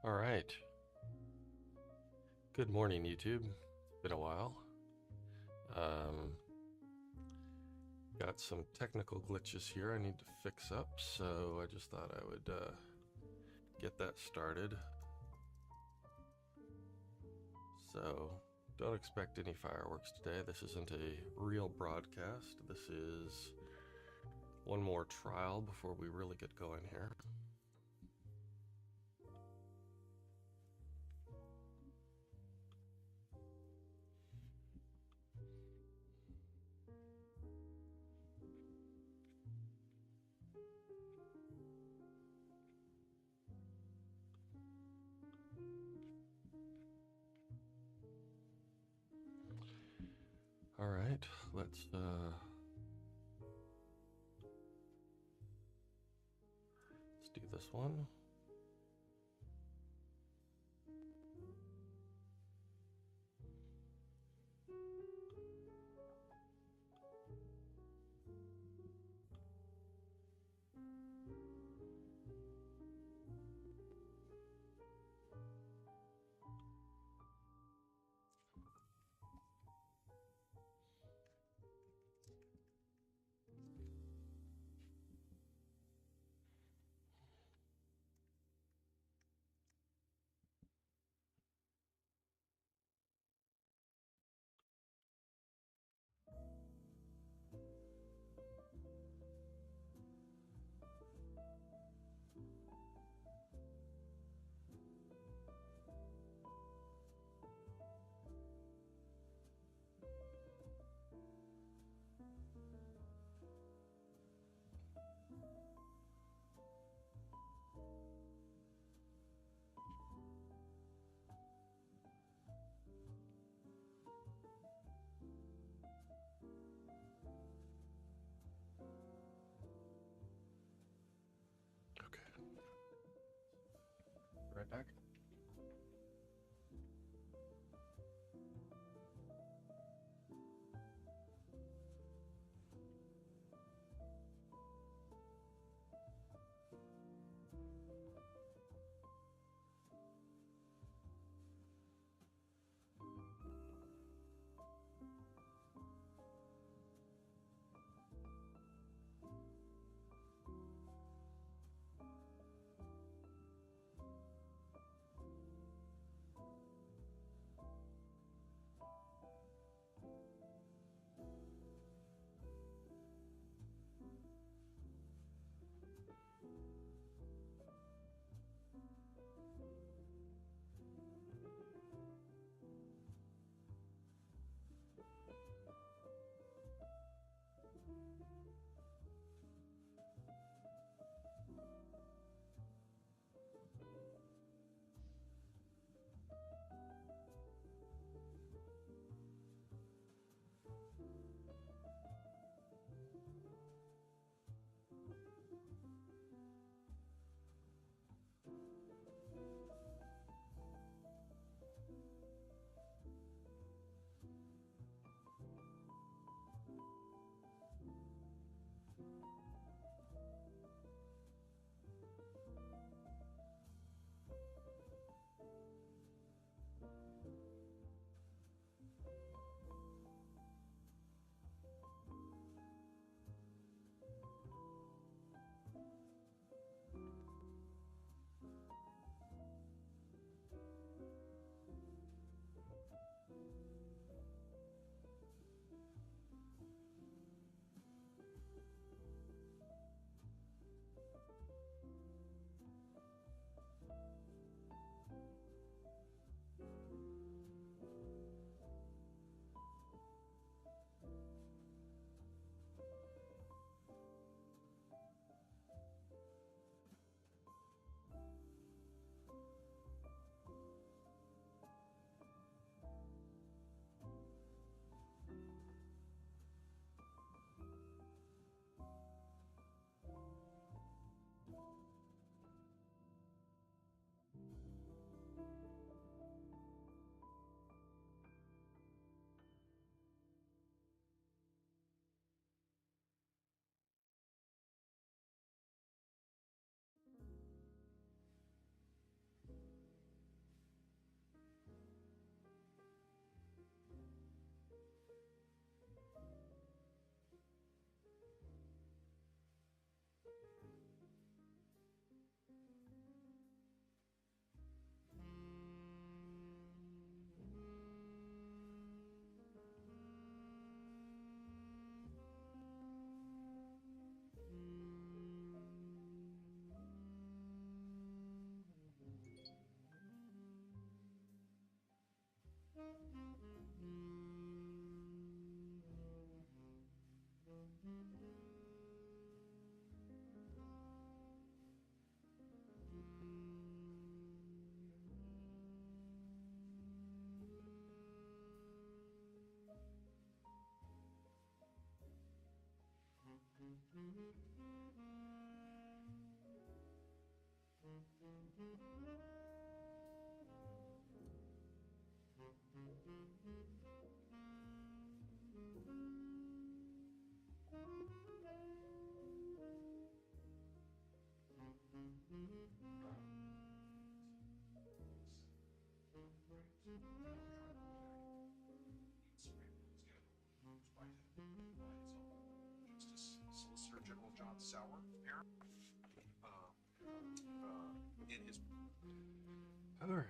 All right. Good morning, YouTube. Been a while. Um, got some technical glitches here I need to fix up, so I just thought I would get that started. So don't expect any fireworks today. This isn't a real broadcast. This is one more trial before we really get going here. All right, let's do this one. Okay. Right back. Solicitor General John Sauer, in his. All right.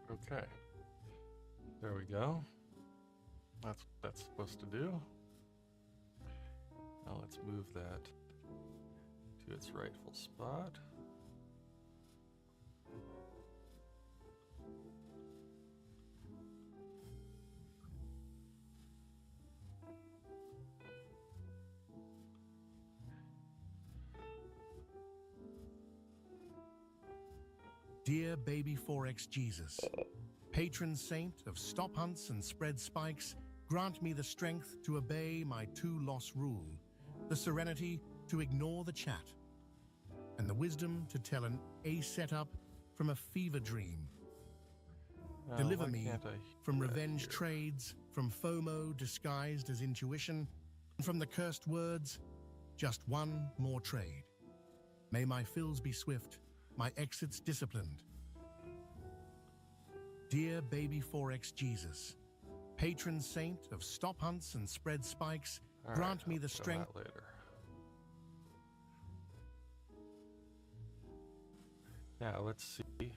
Okay, there we go. That's what that's supposed to do. Now let's move that to its rightful spot. Dear baby 4X Jesus, patron saint of stop hunts and spread spikes, grant me the strength to obey my 2-loss rule, the serenity to ignore the chat, and the wisdom to tell an A setup from a fever dream. Deliver me from revenge trades, from FOMO disguised as intuition, and from the cursed words, just one more trade. May my fills be swift, my exits disciplined. Dear baby 4X Jesus, patron saint of stop hunts and spread spikes, grant me the strength. Later. Now let's see if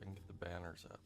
I can get the banners up.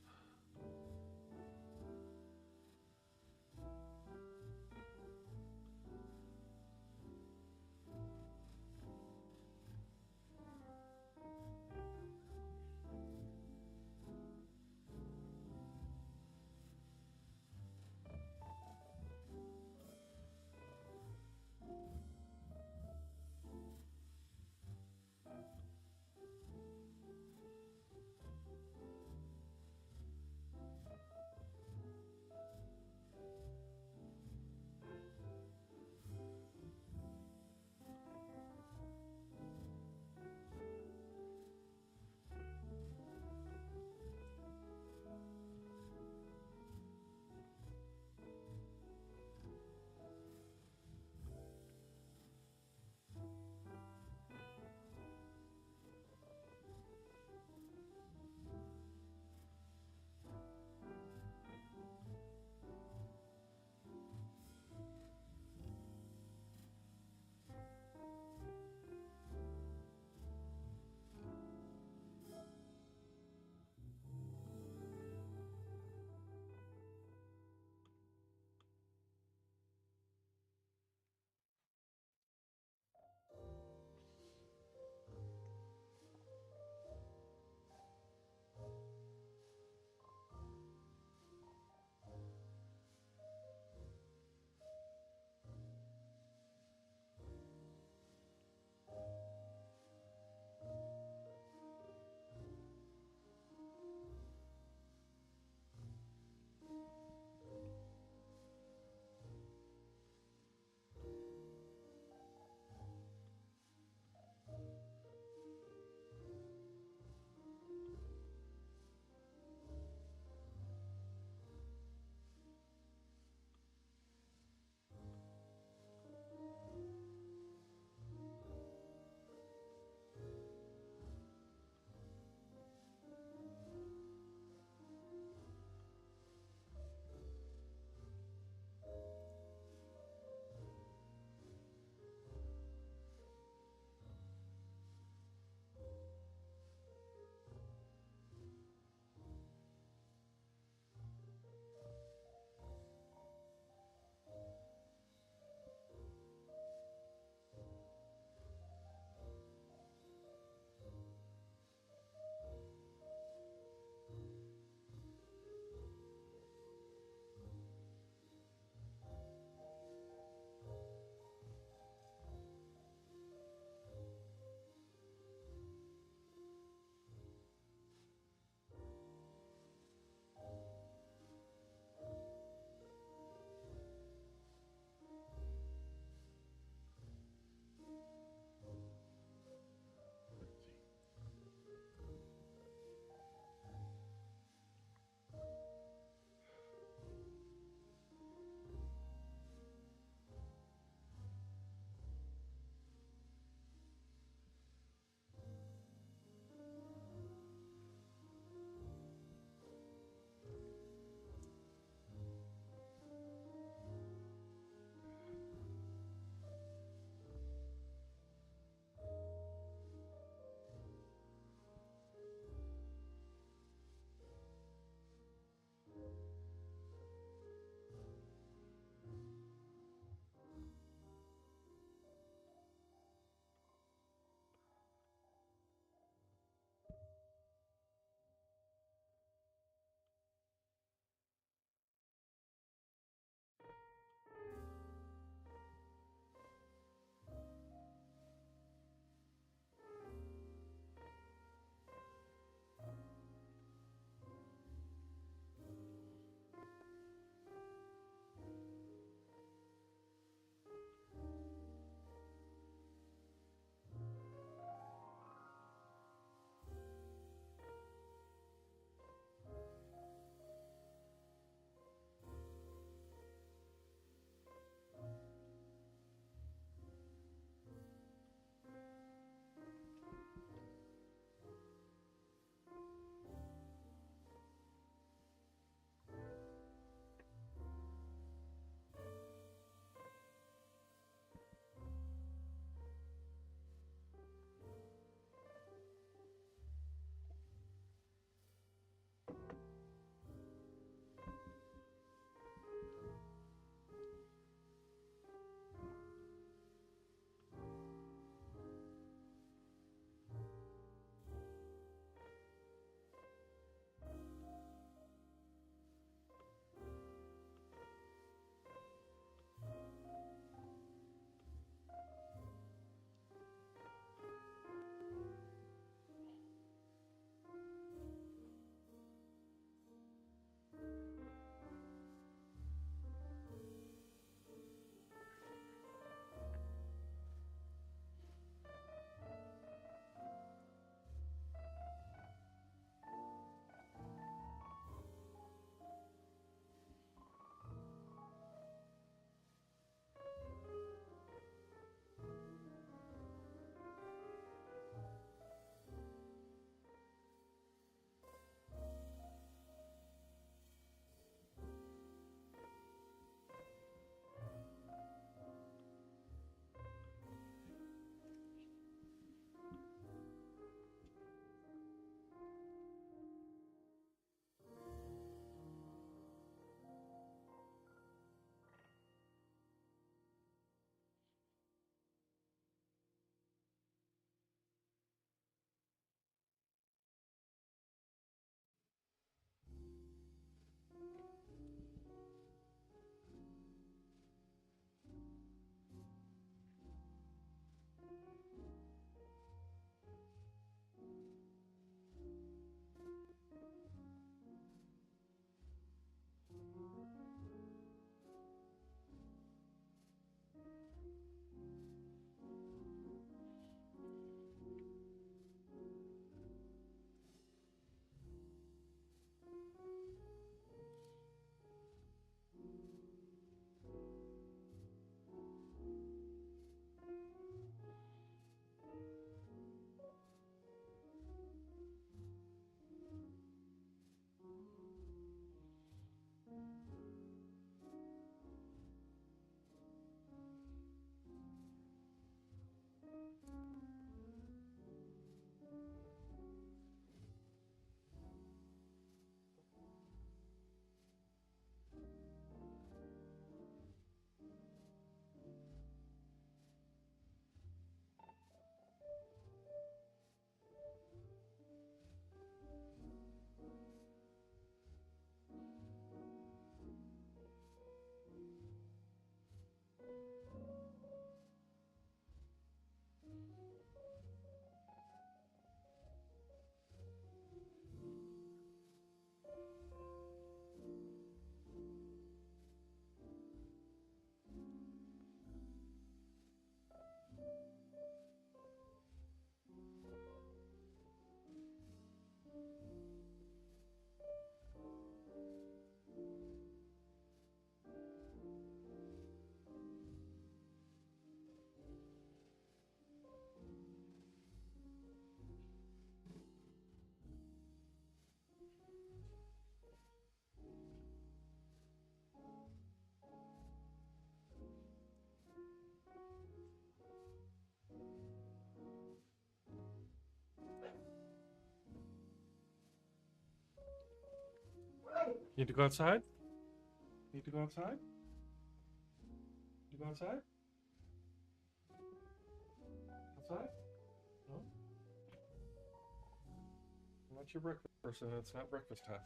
Need to go outside? Need to go outside? Need to go outside? Outside? No? Not your breakfast, so it's not breakfast time.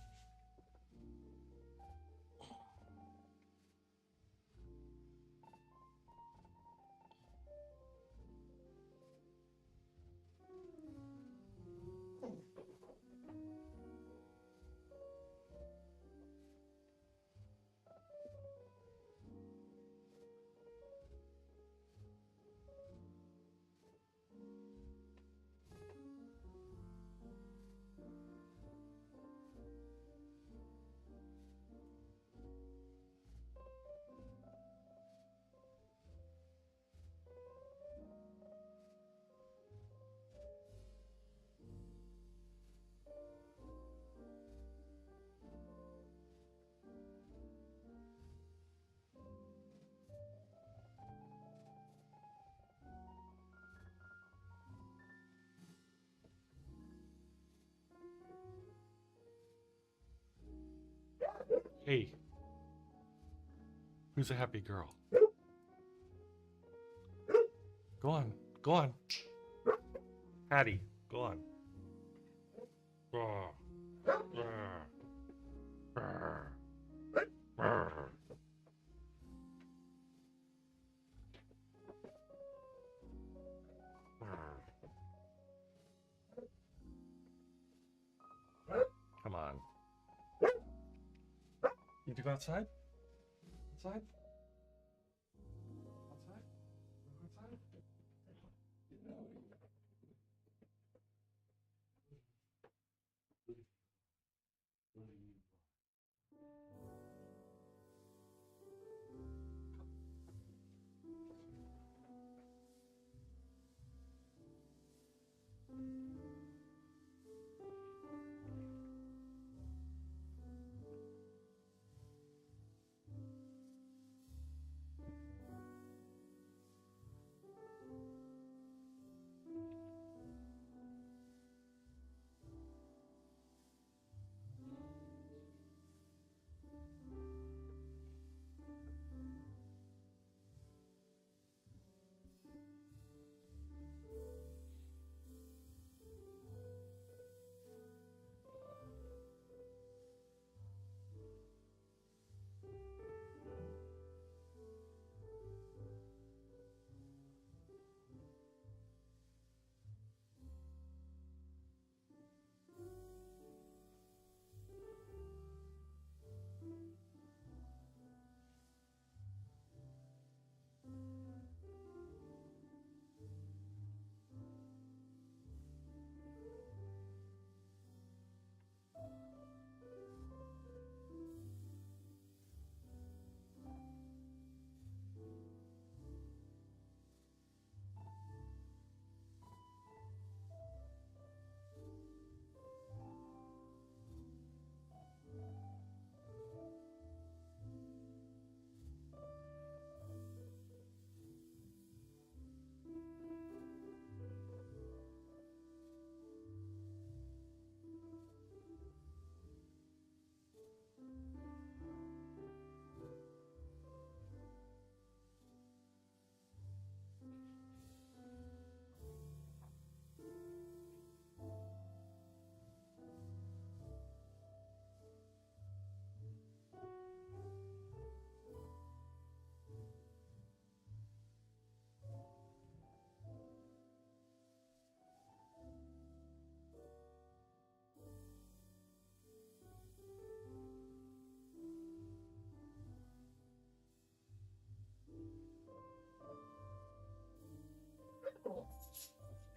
Hey, who's a happy girl? Go on, go on. Hattie, go on. Come on. Need to go outside? Outside? Outside? Outside?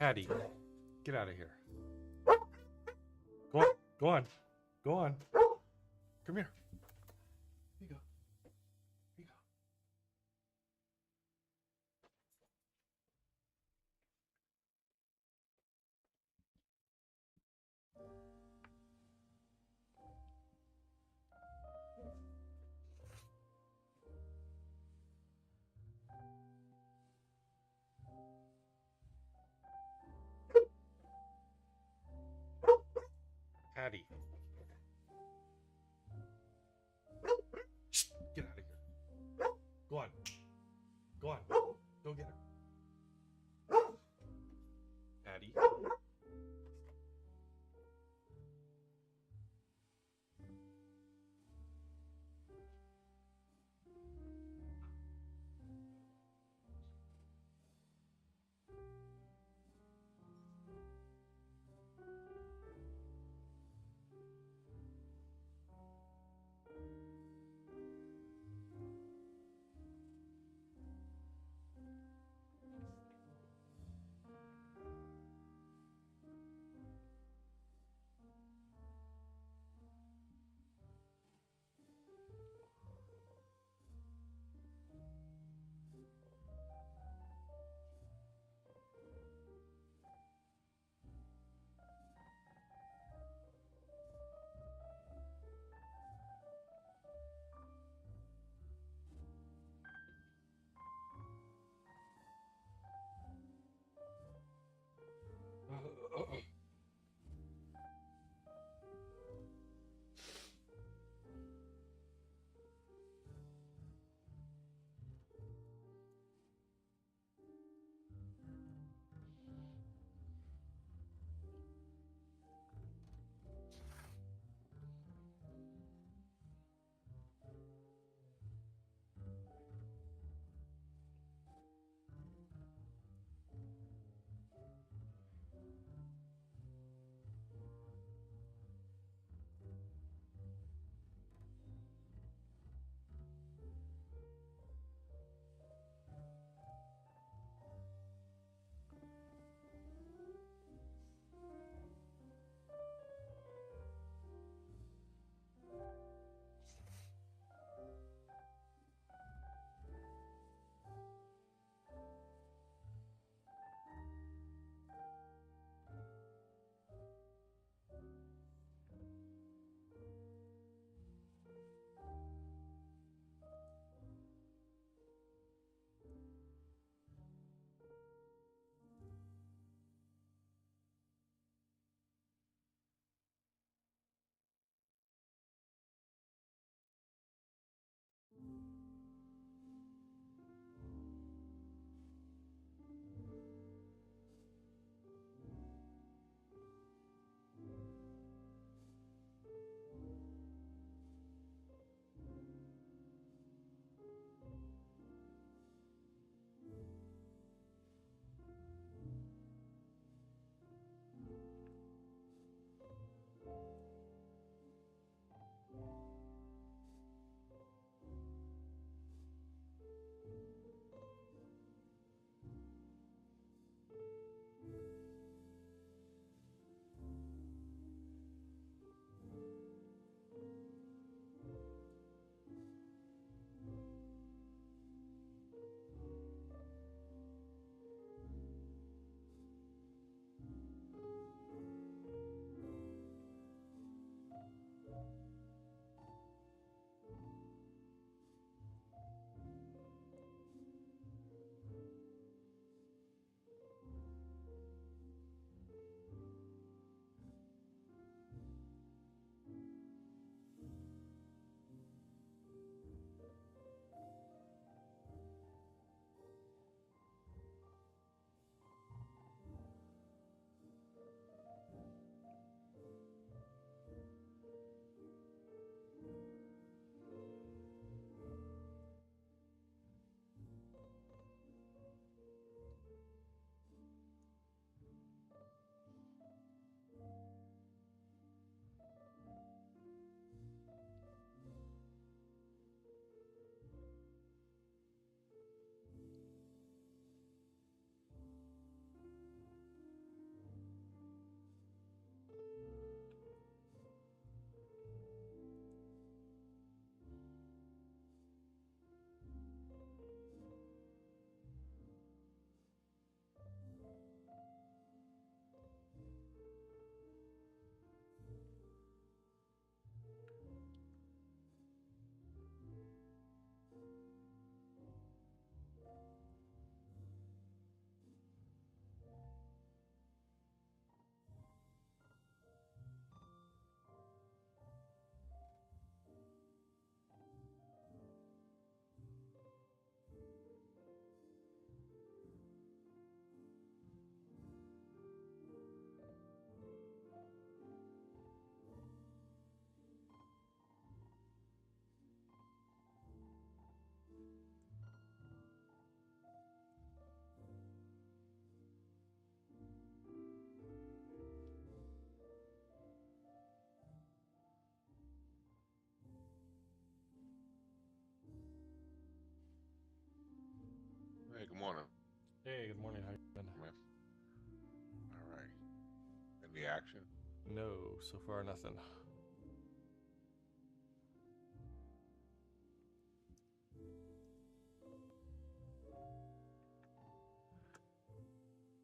Hattie, get out of here. Go on, go on, go on. Come here. Here you go. Here you go. Hattie. morning, Hey, good morning. How you doing? man. All right. Any action? No, so far nothing.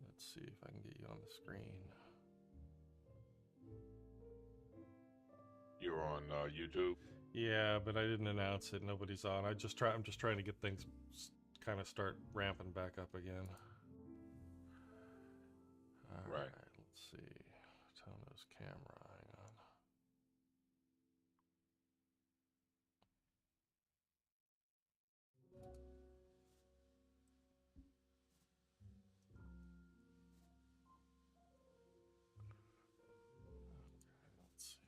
Let's see if I can get you on the screen. You're on YouTube? Yeah, but I didn't announce it. Nobody's on. I'm just trying to get things kind of start ramping back up again. All Right. right, let's see. Tono's camera. Hang on. Let's see.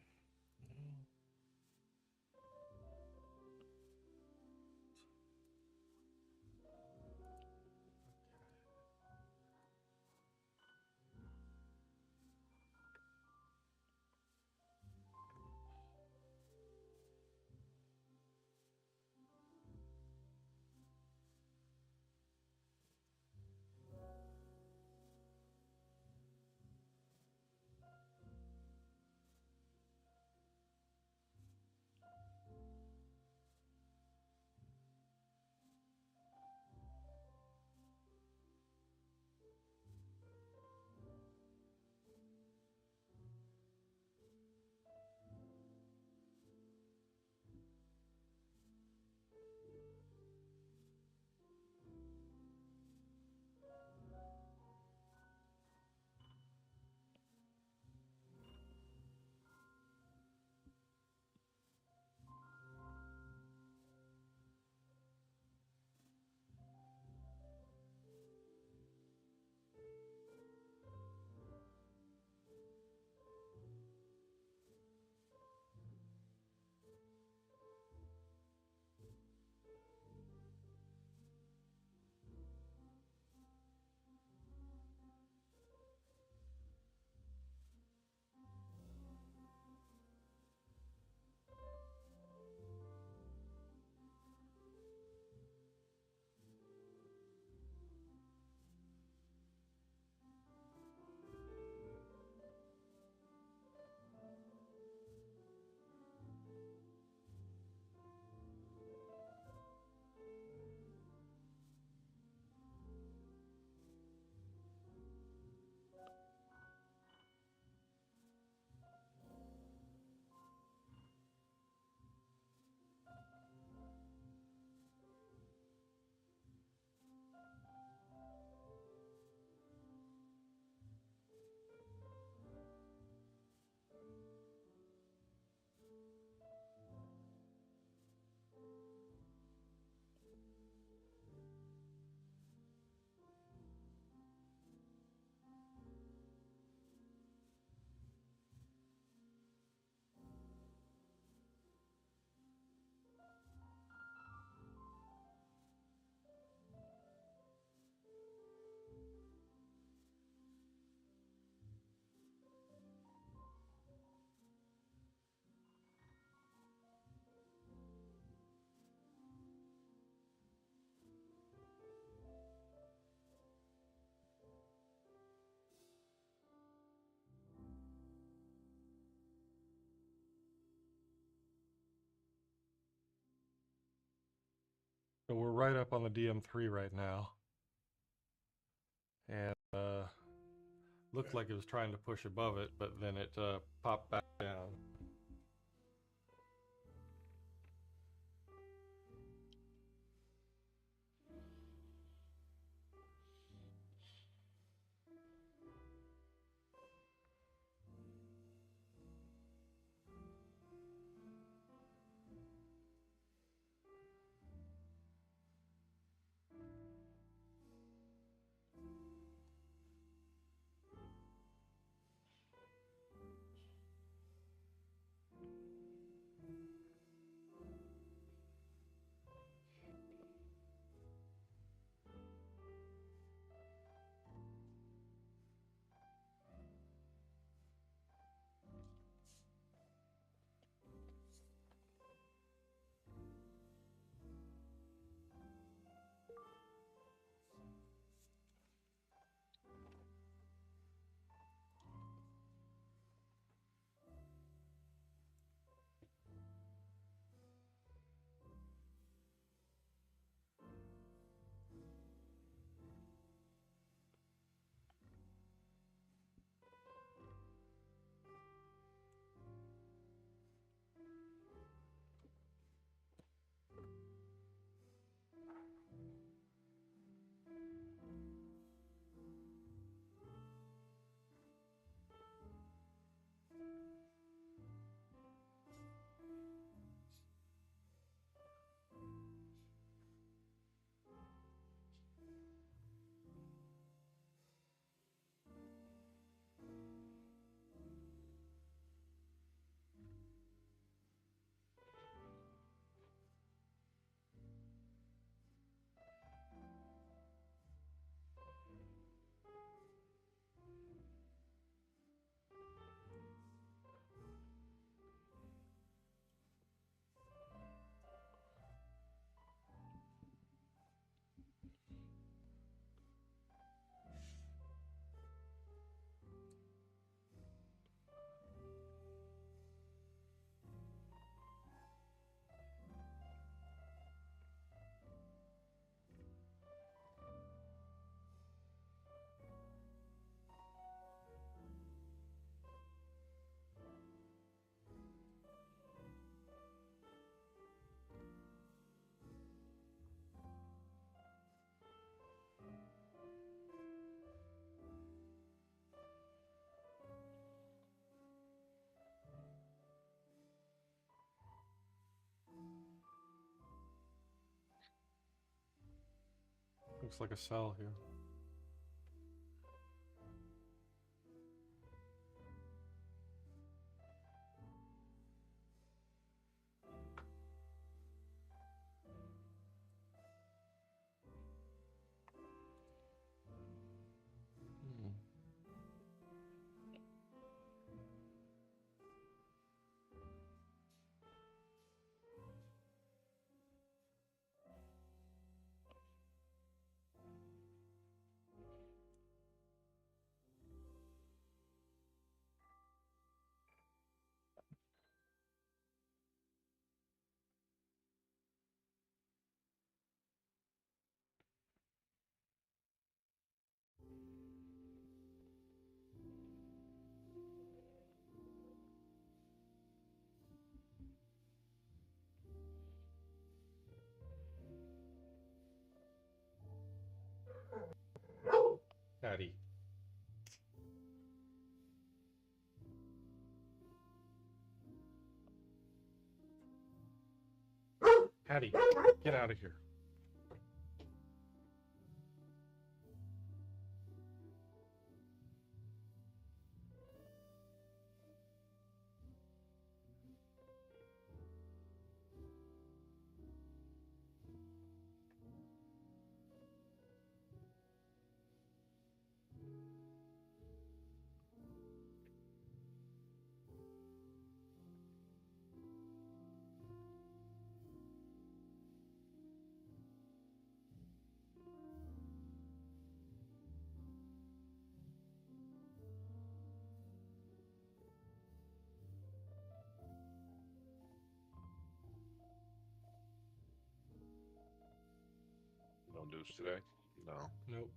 So we're right up on the DM3 right now. And looked like it was trying to push above it, but then it popped back down. Looks like a cell here. Hmm. Patty. Patty, get out of here. No news today? No. Nope.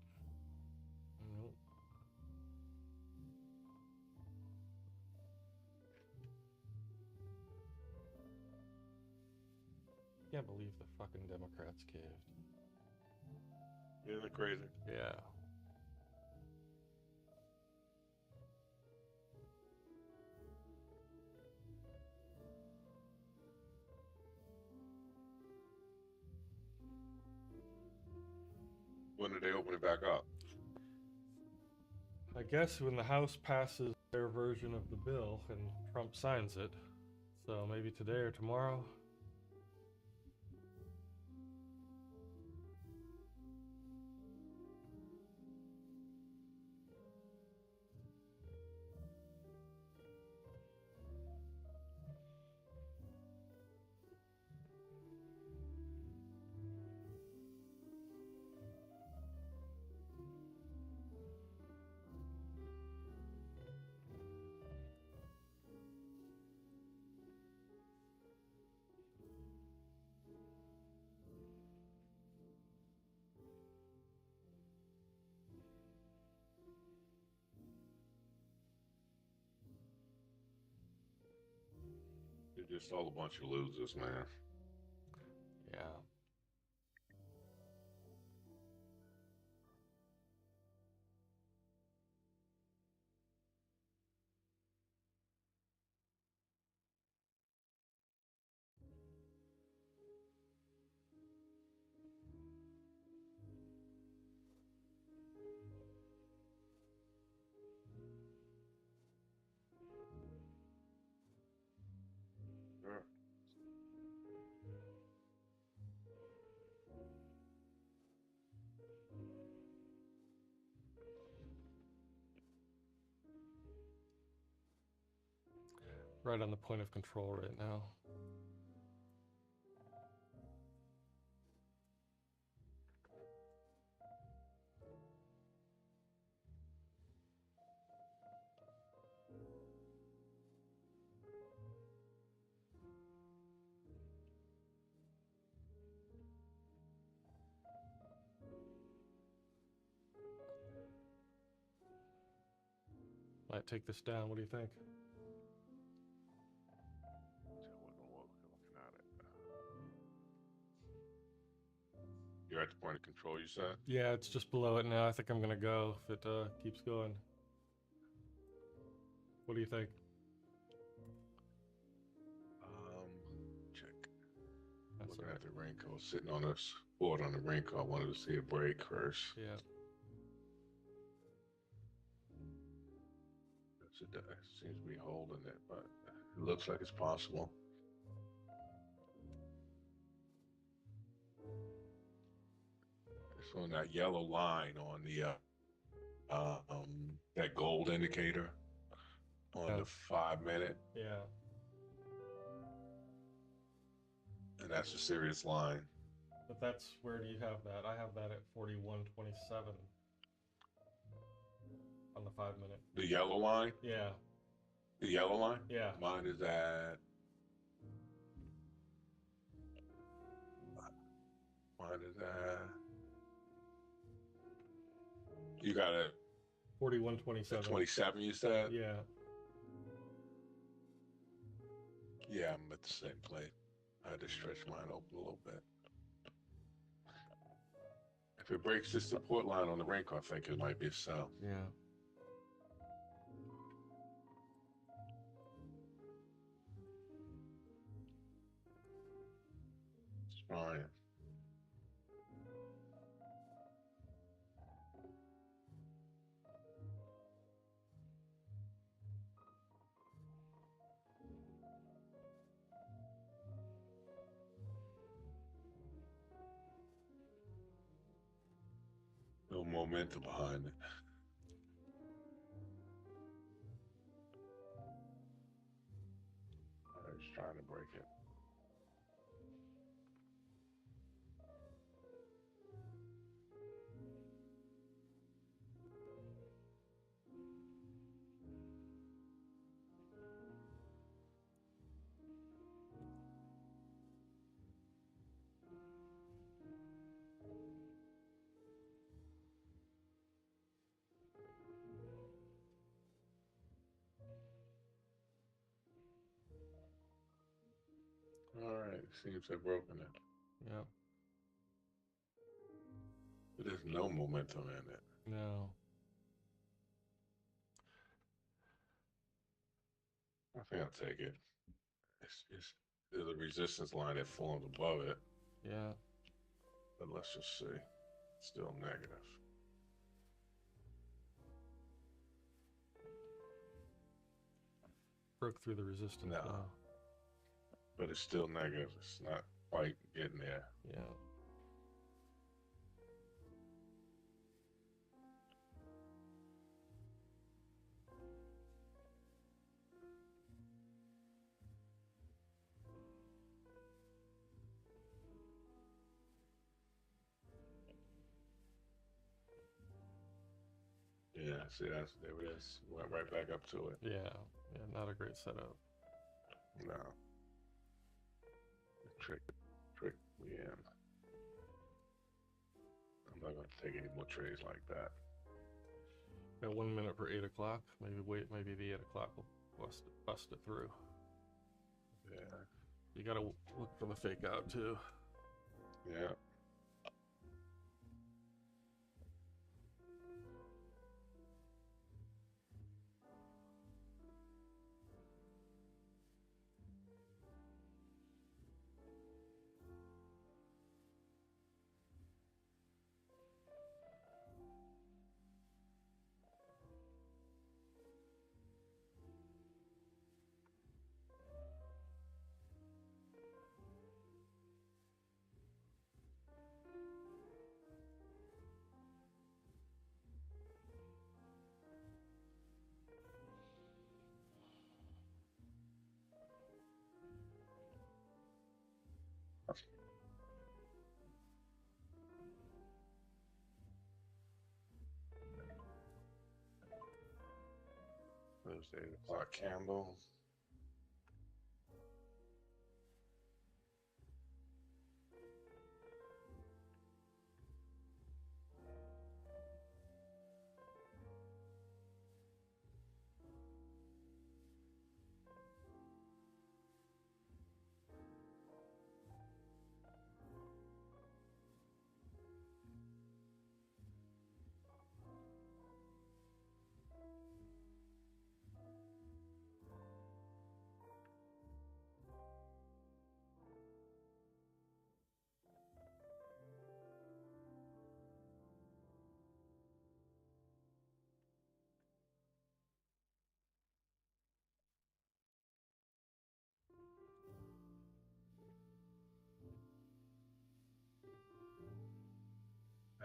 Nope. Can't believe the fucking Democrats caved. Isn't it crazy? Yeah. When did they open it back up? I guess when the House passes their version of the bill and Trump signs it. So maybe today or tomorrow. They're just all a bunch of losers, man. Yeah. Sure. Right on the point of control right now. Might take this down. What do you think? Looking at it. You're at the point of control, you said? Yeah, it's just below it now. I think I'm gonna go if it keeps going. What do you think? Check. That's Looking all right. at the raincoat sitting on us. board on the rink. I wanted to see a break first. Yeah. It seems to be holding it, but it looks like it's possible. It's on that yellow line on the that gold indicator on the 5 minute, Yeah. and that's a serious line. But that's, where do you have that? I have that at 41.27 on the 5 minute. The yellow line? Yeah. The yellow line? Yeah. Mine is at. You got it. 41.27. 27, you said? Yeah. Yeah, I'm at the same place. I had to stretch mine open a little bit. If it breaks this support line on the rink, I think it might be a sell. Yeah. It's fine. No momentum behind it. I was trying to break it. All right, seems to have broken it. Yeah. But there's no momentum in it. No. I think I'll take it. There's a resistance line that forms above it, Yeah. but let's just see. It's still negative. Broke through the resistance. No. Now. But it's still negative. It's not quite getting there. Yeah. Yeah, see, there it is. Went right back up to it. Yeah. Yeah. Not a great setup. No. Trick me in. I'm not going to take any more trades like that. Got 1 minute for 8 o'clock. Maybe the 8 o'clock will bust it through. Yeah. You gotta look for the fake out too. Yeah. There's the 8 o'clock candle.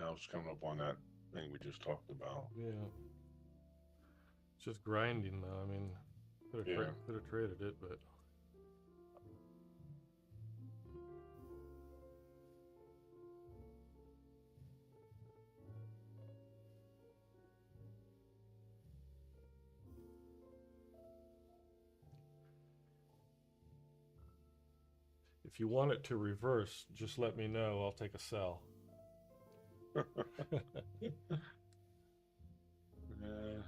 Now it's coming up on that thing we just talked about. Yeah. It's just grinding though. I mean, could have Yeah. traded it, but if you want it to reverse, just let me know. I'll take a sell. Yeah.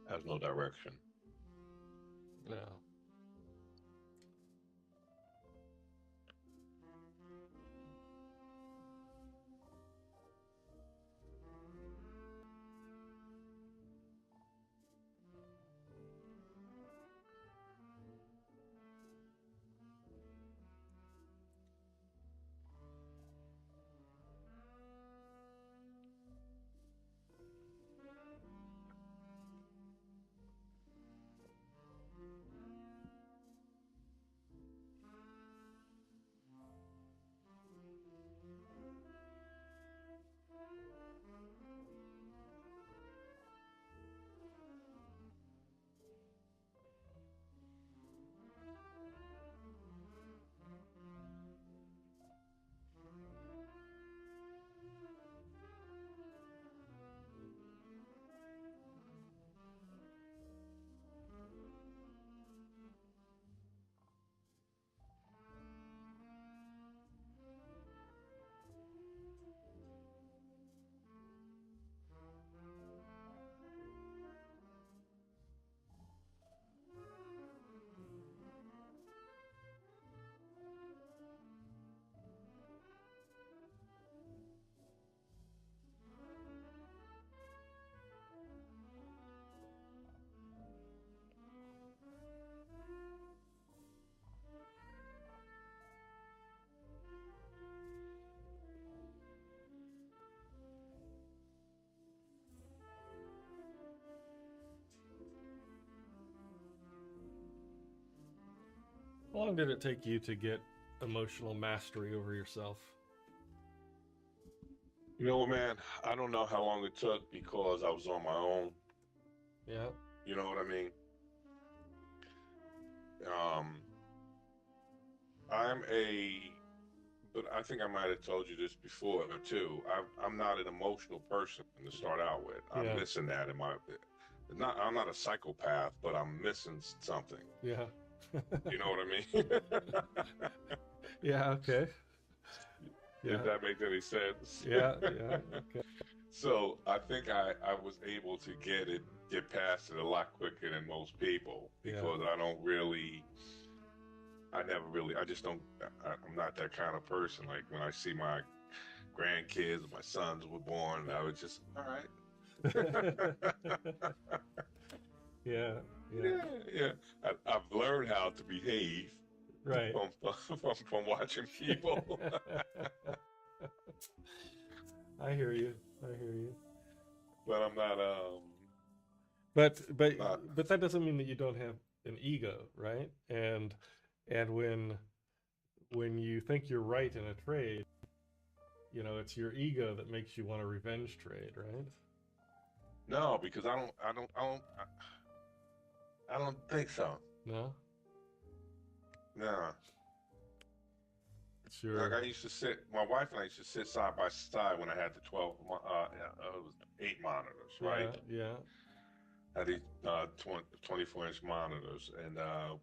Has no direction. no. long did it take you to get emotional mastery over yourself? You know what, man? I don't know how long it took because I was on my own. Yeah. You know what I mean? But I think I might have told you this before too. I'm not an emotional person to start out with. I'm Yeah. missing that in my. I'm not a psychopath, but I'm missing something. Yeah. You know what I mean? Yeah. Okay. Yeah. If that makes any sense. Yeah. Yeah. Okay. So I think I was able to get past it a lot quicker than most people because I just don't, I'm not that kind of person. Like when I see my grandkids, my sons were born, I was just, all right. Yeah. Yeah. Yeah. I've learned how to behave Right. from watching people. I hear you. I hear you. But I'm not, But not, that doesn't mean that you don't have an ego, right? And when you think you're right in a trade, you know, it's your ego that makes you want a revenge trade, right? no, because I don't think so. No? No. It's your Like I used to sit, my wife and I used to sit side by side when I had the 8 monitors, right? Yeah. Had these 24-inch monitors, and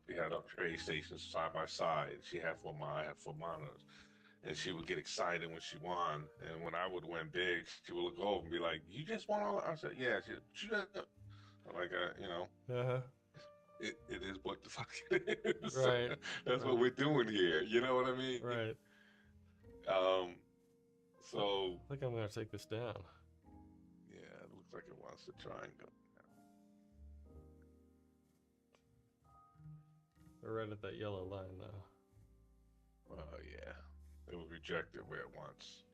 we had our trade stations side by side. She had 4 I had 4 monitors, and she would get excited when she won. And when I would win big, she would look over and be like, "You just won all?" I said, "Yeah." She I'm like, you know, Uh-huh. it is what the fuck it is. Right. That's what we're doing here. You know what I mean? Right. So I think I'm gonna take this down. yeah, it looks like it wants to try and go. We're right at that yellow line now. Oh yeah, it was rejected where it wants.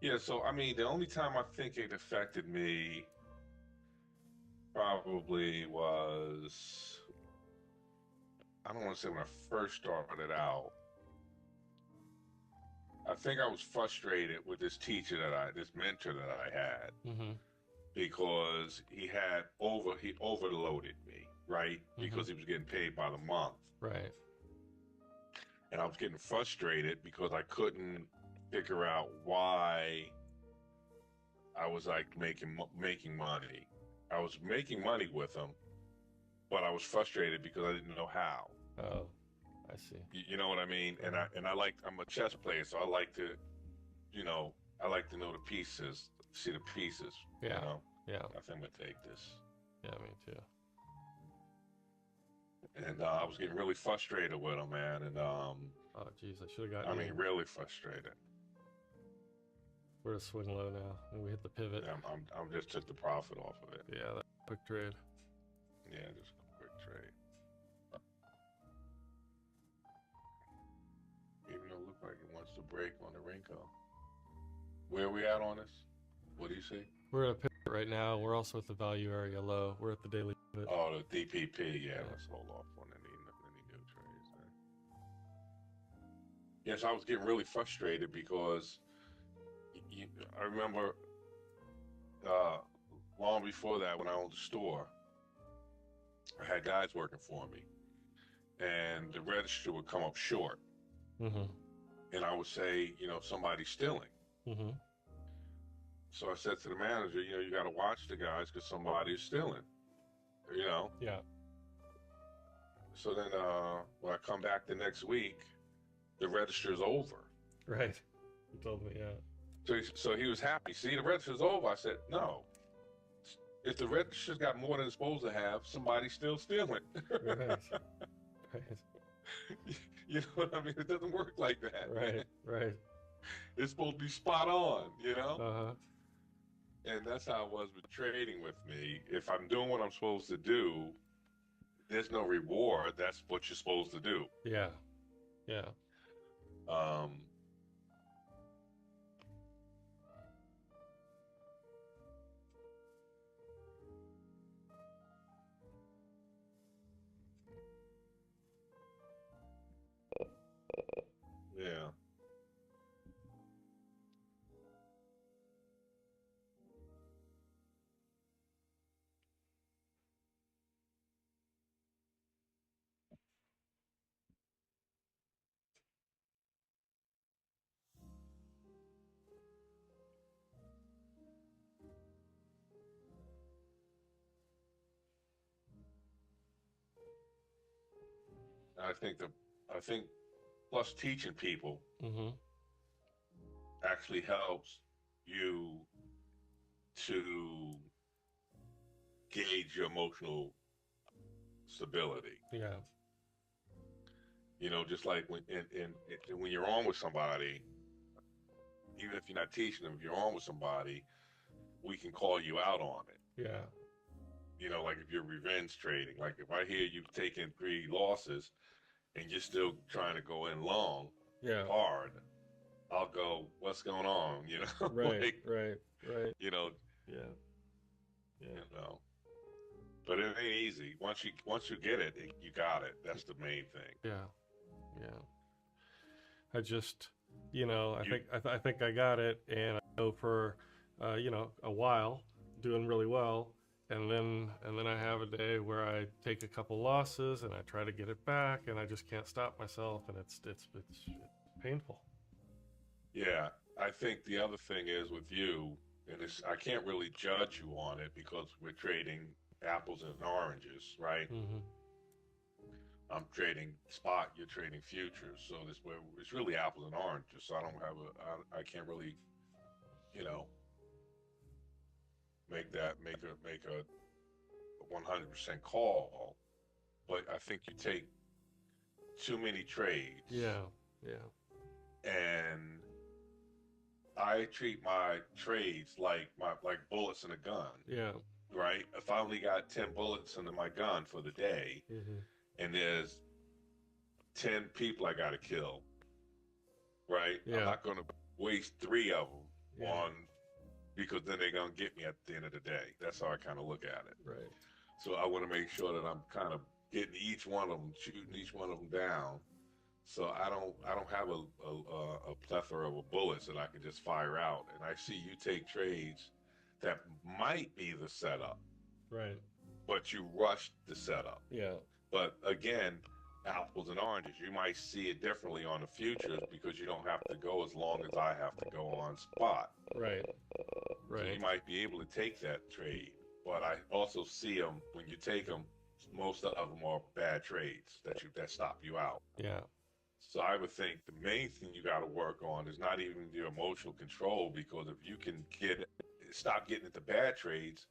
Yeah, so I mean, the only time I think it affected me probably was, I don't want to say when I first started out. I think I was frustrated with this this mentor that I had, Mm-hmm. because he overloaded me, right? Because he was getting paid by the month. Right. And I was getting frustrated because I couldn't figure out why I was like making money. I was making money with him, but I was frustrated because I didn't know how. Oh, I see. You know what I mean? And I'm a chess player, so I like to know the pieces, see the pieces. Yeah. You know? Yeah. I think I'm gonna take this. Yeah, me too. And I was getting really frustrated with him, man. And Oh, geez, I should have got. I mean, really frustrated. We're to swing low now, and we hit the pivot. Yeah, I'm just took the profit off of it. Yeah, that quick trade. Yeah, just a quick trade. Even though it looked like it wants to break on the Renko. Where are we at on this? What do you see? We're at a pivot right now. We're also at the value area low. We're at the daily pivot. Oh, the DPP. Yeah, let's hold off on any new trades there. Yes, I was getting really frustrated because I remember long before that, when I owned the store, I had guys working for me, and the register would come up short. Mm-hmm. And I would say, somebody's stealing. Mm-hmm. So I said to the manager, you got to watch the guys because somebody's stealing. Yeah. So then when I come back the next week, the register's over. Right. You told me, yeah. So he was happy. See, the register's over. I said, no. If the register's got more than it's supposed to have, somebody's still stealing. Right. Right. You know what I mean? It doesn't work like that. Right. Man. Right. It's supposed to be spot on, Uh-huh. And that's how it was with trading with me. If I'm doing what I'm supposed to do, there's no reward. That's what you're supposed to do. Yeah. Yeah. I think plus teaching people Mm-hmm. actually helps you to gauge your emotional stability. Yeah. You know, just like when you're on with somebody, even if you're not teaching them, if you're on with somebody, we can call you out on it. Yeah. You know, like if you're revenge trading, like if I hear you've taken 3 losses and you're still trying to go in long, Yeah. hard, I'll go, what's going on? You know, Right. like, Right. Right. you know, Yeah. Yeah. you know. But it ain't easy. Once you get it, you got it. That's the main thing. Yeah. Yeah. I just, you know, You, I think I got it, and I go for, you know, a while, doing really well, and then I have a day where I take a couple losses and I try to get it back, and I just can't stop myself, and it's painful. yeah, I think the other thing is with you, and I can't really judge you on it because we're trading apples and oranges, right? Mm-hmm. I'm trading spot, you're trading futures, so it's really apples and oranges. So I don't have I can't really, you know, make a 100% call. But I think you take too many trades, Yeah. Yeah. and I treat my trades like bullets in a gun, Yeah. right? If I only got 10 bullets into my gun for the day, Mm-hmm. and there's 10 people I got to kill, right? I'm Yeah. not going to waste 3 of them Yeah. on because then they're going to get me at the end of the day. That's how I kind of look at it. Right. So I want to make sure that I'm kind of getting each one of them, shooting each one of them down. So I don't have a plethora of bullets that I can just fire out. And I see you take trades that might be the setup, Right. but you rushed the setup. Yeah. But again, apples and oranges, you might see it differently on the futures because you don't have to go as long as I have to go on spot. Right. So you Right. might be able to take that trade. But I also see them when you take them. Most of them are bad trades that stop you out. Yeah. So I would think the main thing you got to work on is not even your emotional control, because if you can stop getting into bad trades,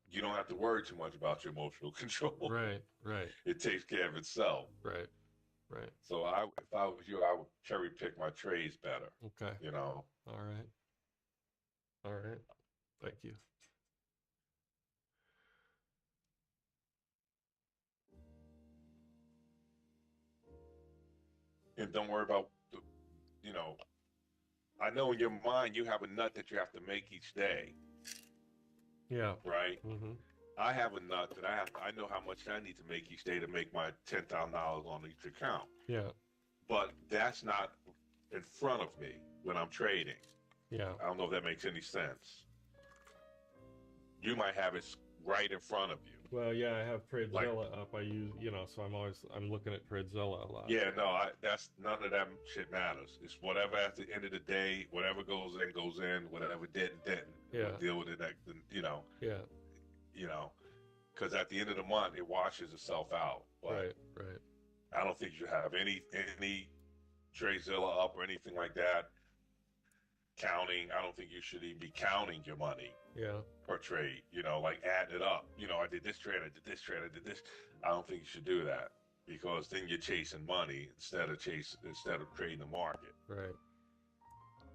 you don't have to worry too much about your emotional control. Right. Right. It takes care of itself. Right. Right. So if I was you, I would cherry pick my trades better. Okay. You know. All right. All right. Thank you. And don't worry about you know. I know in your mind you have a nut that you have to make each day, Yeah. right? Mm-hmm. I have a nut that I know how much I need to make each day to make my $10,000 on each account. Yeah. But that's not in front of me when I'm trading. Yeah. I don't know if that makes any sense. You might have it right in front of you. Well, yeah, I have Tradzilla Like- up. I use, you know, so I'm looking at Tradzilla a lot. Yeah, no, that's none of that shit matters. It's whatever at the end of the day, whatever goes in, whatever didn't. Yeah. We'll deal with it. Yeah. Because at the end of the month, it washes itself out. But Right. Right. I don't think you have any Tradzilla up or anything like that. Counting, I don't think you should even be counting your money Yeah. per trade. Like adding it up. I did this trade, I did this trade, I did this. I don't think you should do that, because then you're chasing money instead of trading the market, Right.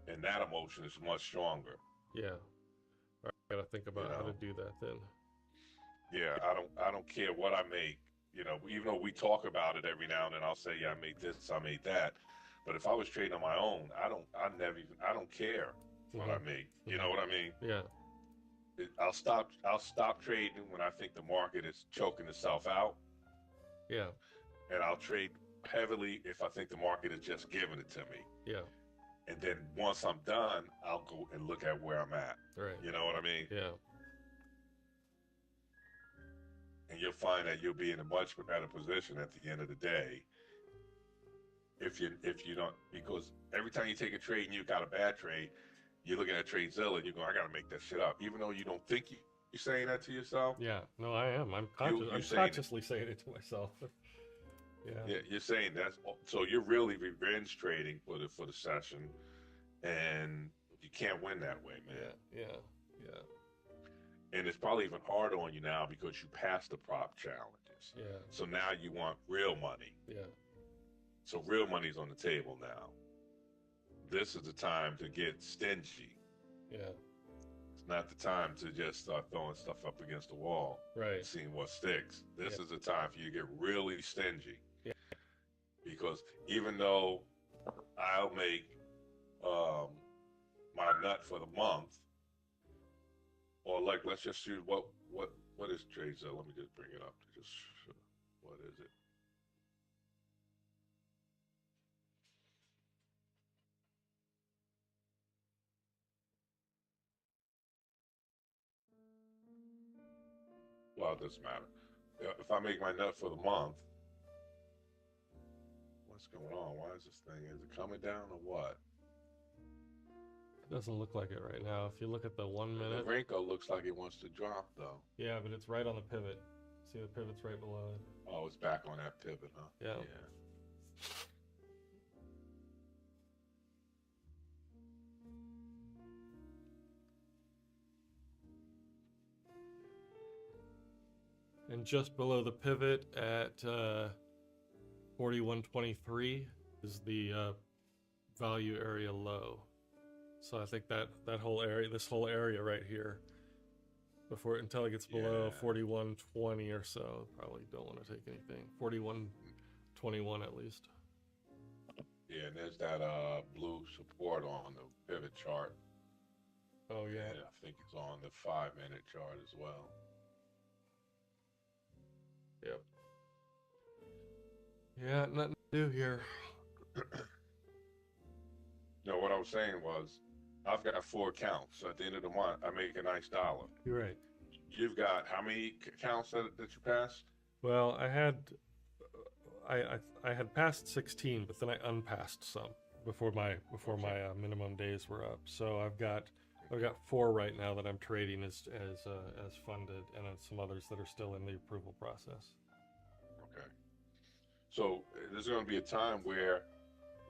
and that emotion is much stronger. Yeah. I gotta think about how to know. do that then. Yeah, I don't care what I make. Even though we talk about it every now and then, I'll say, yeah, I made this, I made that. But if I was trading on my own, I don't care what I make. You know what I mean? Yeah. I'll stop trading when I think the market is choking itself out, Yeah. and I'll trade heavily if I think the market is just giving it to me. Yeah. And then once I'm done, I'll go and look at where I'm at. Right. You know what I mean? Yeah. And you'll find that you'll be in a much better position at the end of the day if you don't, because every time you take a trade and you got a bad trade, you're looking at Tradzilla and you go, I gotta make that shit up, even though you don't think you're saying that to yourself. Yeah. No, I am. I'm You I'm saying it. consciously saying it to myself. Yeah, you're saying so you're really revenge trading for the session, and you can't win that way, man. Yeah. And it's probably even harder on you now because you passed the prop challenges. Yeah. So now you want real money. Yeah. So real money's on the table now. This is the time to get stingy. Yeah. It's not the time to just start throwing stuff up against the wall, Right. seeing what sticks. This Yeah. is the time for you to get really stingy. Yeah. Because even though I'll make my nut for the month, or like let's just use what is trades? Let me just bring it up to just what is it? Well, it doesn't matter. If I make my nut for the month, what's going on? Why is this thing? Is it coming down or what? It doesn't look like it right now. If you look at the 1 minute. The Renko looks like it wants to drop though. Yeah, but it's right on the pivot. See, the pivot's right below it. Oh, it's back on that pivot, huh? Yeah. And just below the pivot at 41.23 is the value area low. So I think that whole area, this whole area right here, until it gets below 41.20 or so, probably don't want to take anything. 41.21 at least. Yeah, and there's that blue support on the pivot chart. Oh yeah. And I think it's on the 5-minute chart as well. Yep. Yeah, nothing to do here. No, what I was saying was, I've got 4 accounts. So at the end of the month, I make a nice dollar. You're right. You've got how many accounts that you passed? Well, I had passed 16, but then I unpassed some before my minimum days were up. So I've got 4 right now that I'm trading as funded, and then some others that are still in the approval process. Okay. So there's going to be a time where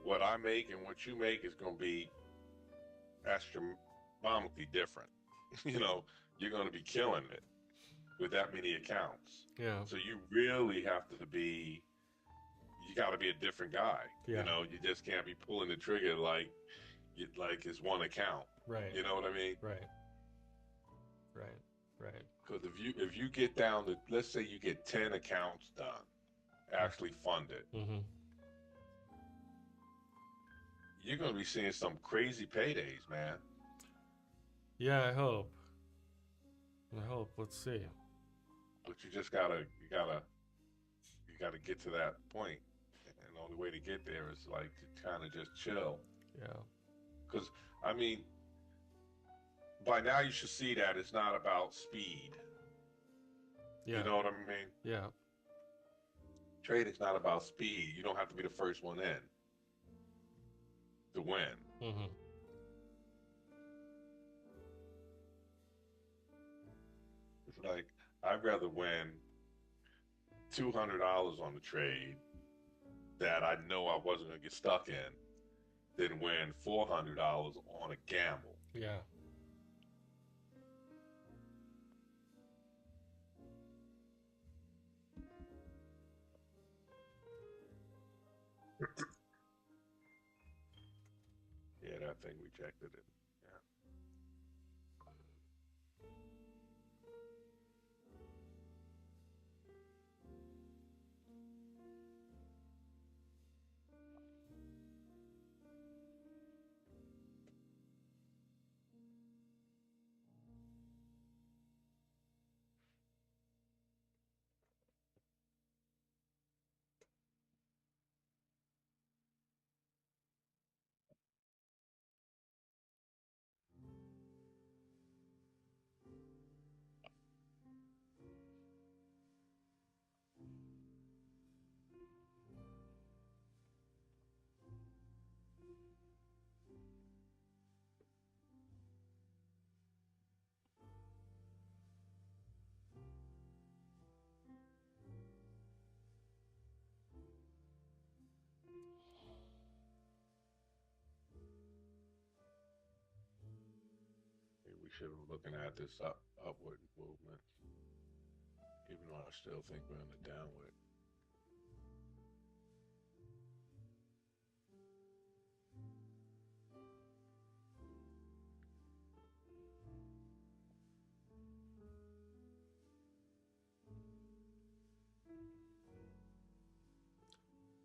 what I make and what you make is going to be astronomically different. You know, you're going to be killing it with that many accounts. Yeah. So you really have to be. You got to be a different guy. Yeah. You know, you just can't be pulling the trigger like it's one account. Right. You know what I mean? Right. Because if you get down to, let's say you get 10 accounts done, actually funded, you're going to be seeing some crazy paydays, man. Yeah, I hope. Let's see. But you just gotta get to that point, and the only way to get there is like to kind of just chill. Yeah. Because I mean, by now you should see that it's not about speed. Yeah. You know what I mean? Yeah. Trading's not about speed. You don't have to be the first one in to win. Mm-hmm. It's like I'd rather win $200 on the trade that I know I wasn't gonna get stuck in than win $400 on a gamble. Yeah. Yeah, that thing rejected it. should be looking at this upward movement, even though I still think we're in the downward.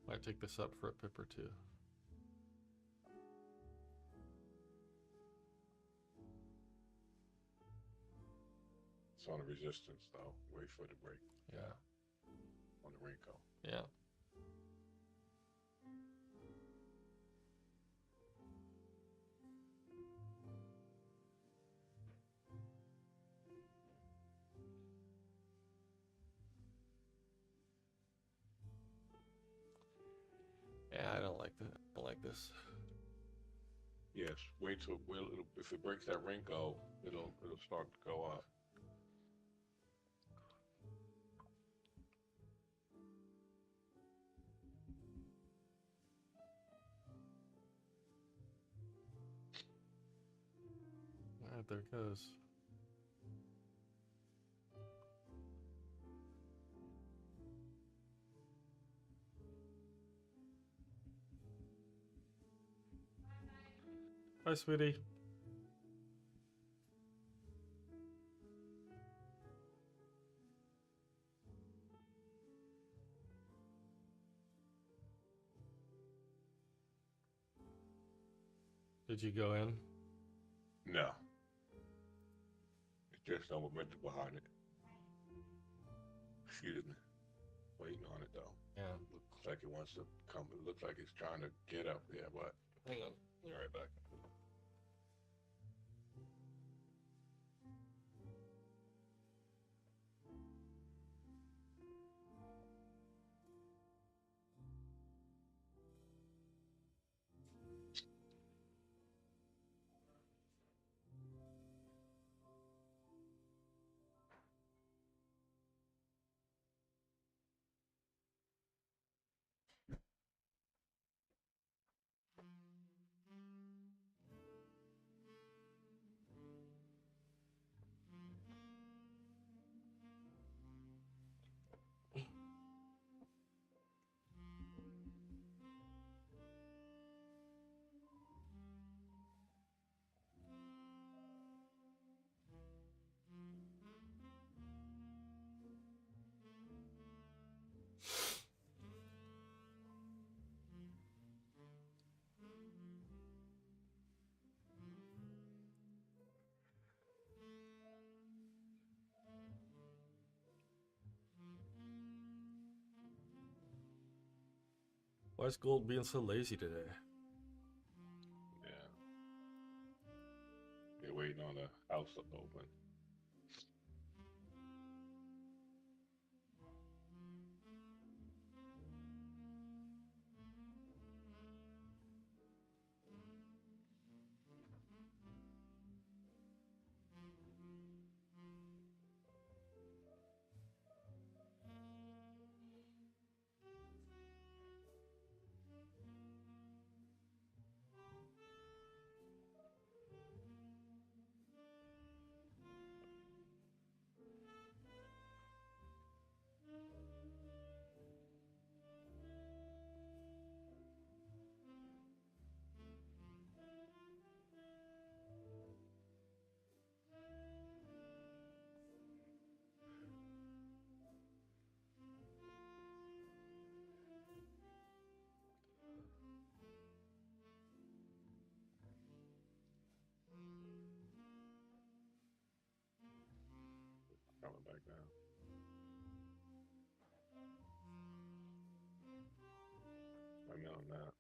Might take this up for a pip or two. It's on the resistance though. Wait for the break. Yeah. On the wrinkle. Yeah. Yeah, I don't like that. I don't like this. Yes, wait till if it breaks that wrinkle, it'll start to go up. All right, there it goes. Hi, sweetie. Did you go in? No. It's just no momentum behind it. Excuse me. Waiting on it though. Yeah. Looks like it wants to come. It looks like it's trying to get up there, but Hang on. Be right back. Why is gold being so lazy today? yeah. They're waiting on the house to open. Coming back down. I know that.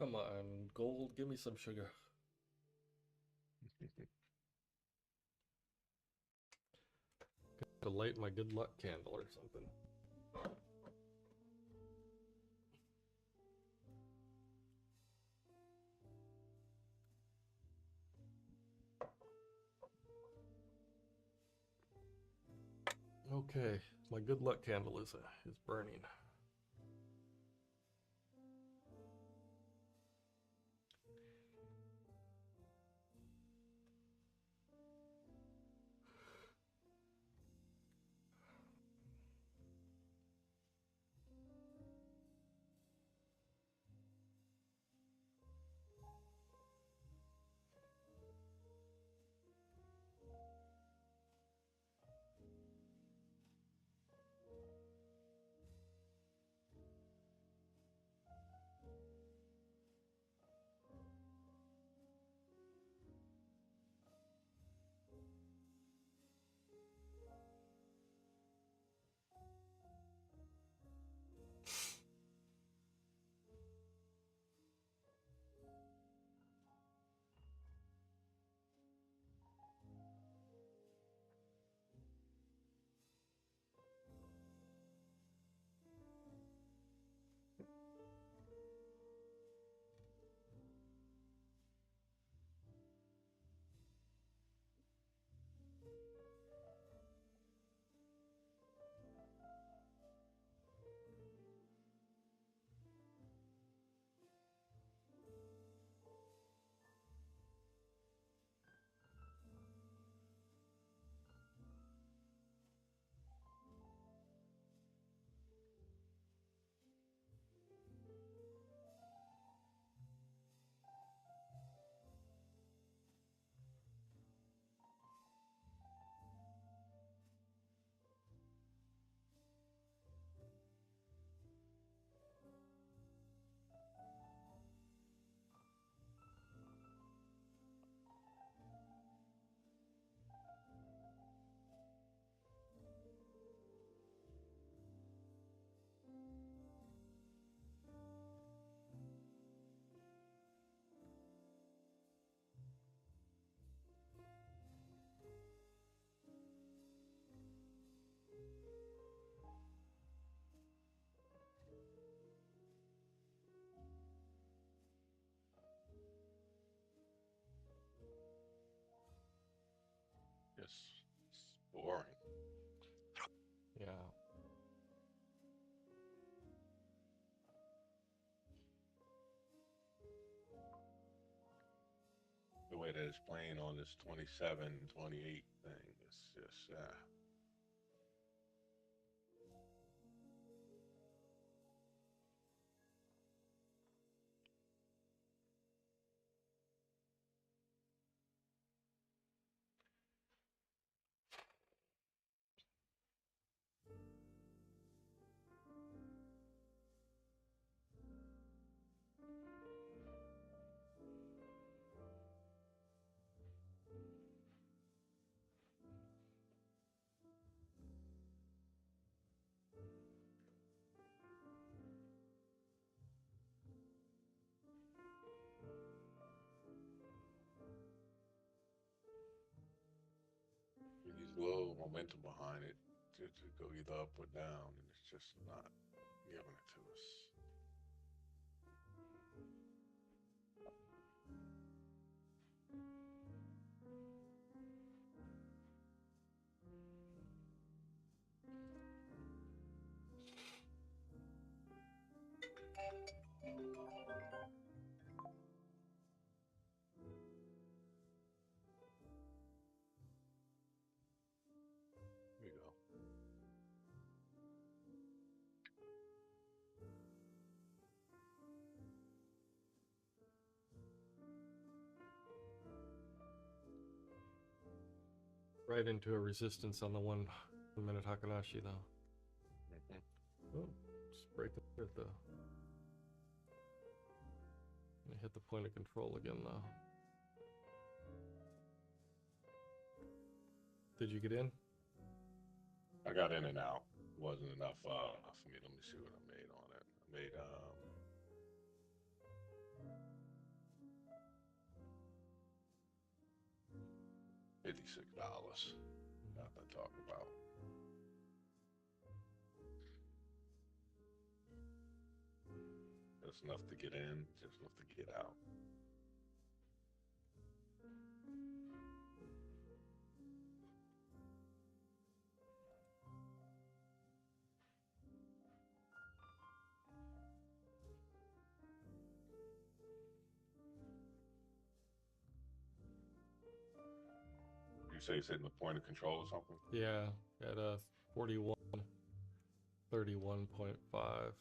come on, gold, give me some sugar. To light my good luck candle or something. Okay, my good luck candle is burning. It's boring. Yeah. The way that it's playing on this 27, 28 thing, it's just, it needs a little momentum behind it to go either up or down, and it's just not giving it to us. Here we go. Right into a resistance on the 1 minute Hakanashi though. Oh, just breaking it though. Gonna hit the point of control again though. Did you get in? I got in and out. Wasn't enough for me. Let me see what I made on it. I made $56. Nothing to talk about. That's enough to get in, just enough to get out. You say it's hitting the point of control or something? Yeah, at a 41, 31.5.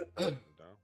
Down.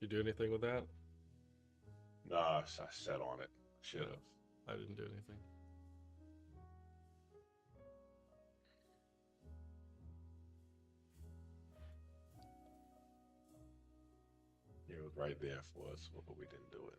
You do anything with that? Nah, I sat on it. Should have. I didn't do anything. It was right there for us, but we didn't do it.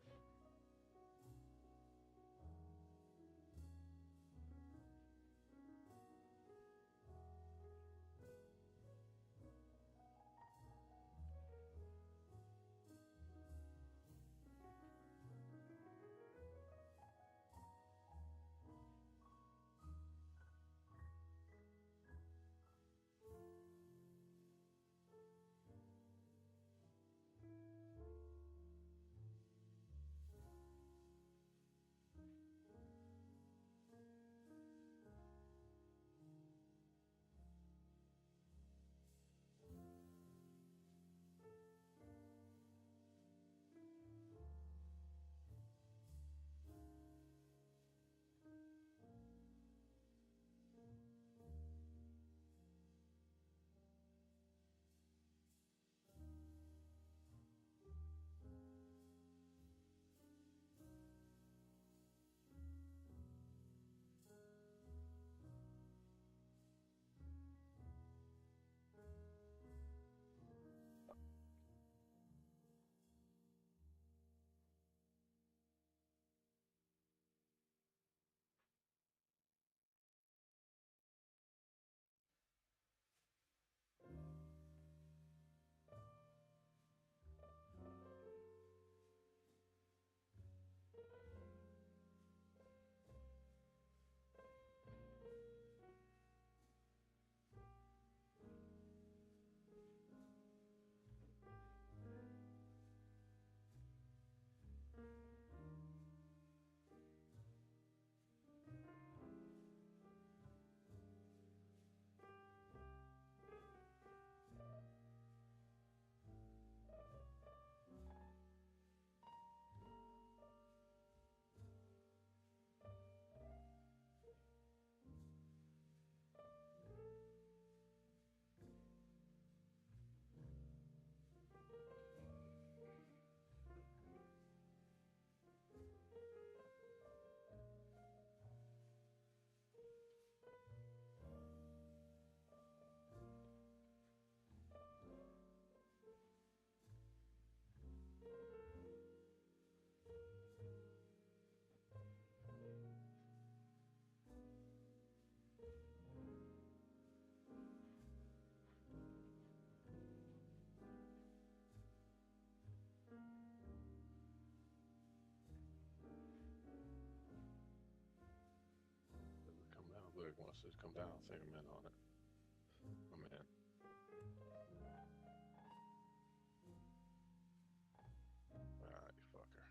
Greg wants to come down. Think I'm in on it. I'm in. Alright, you fucker.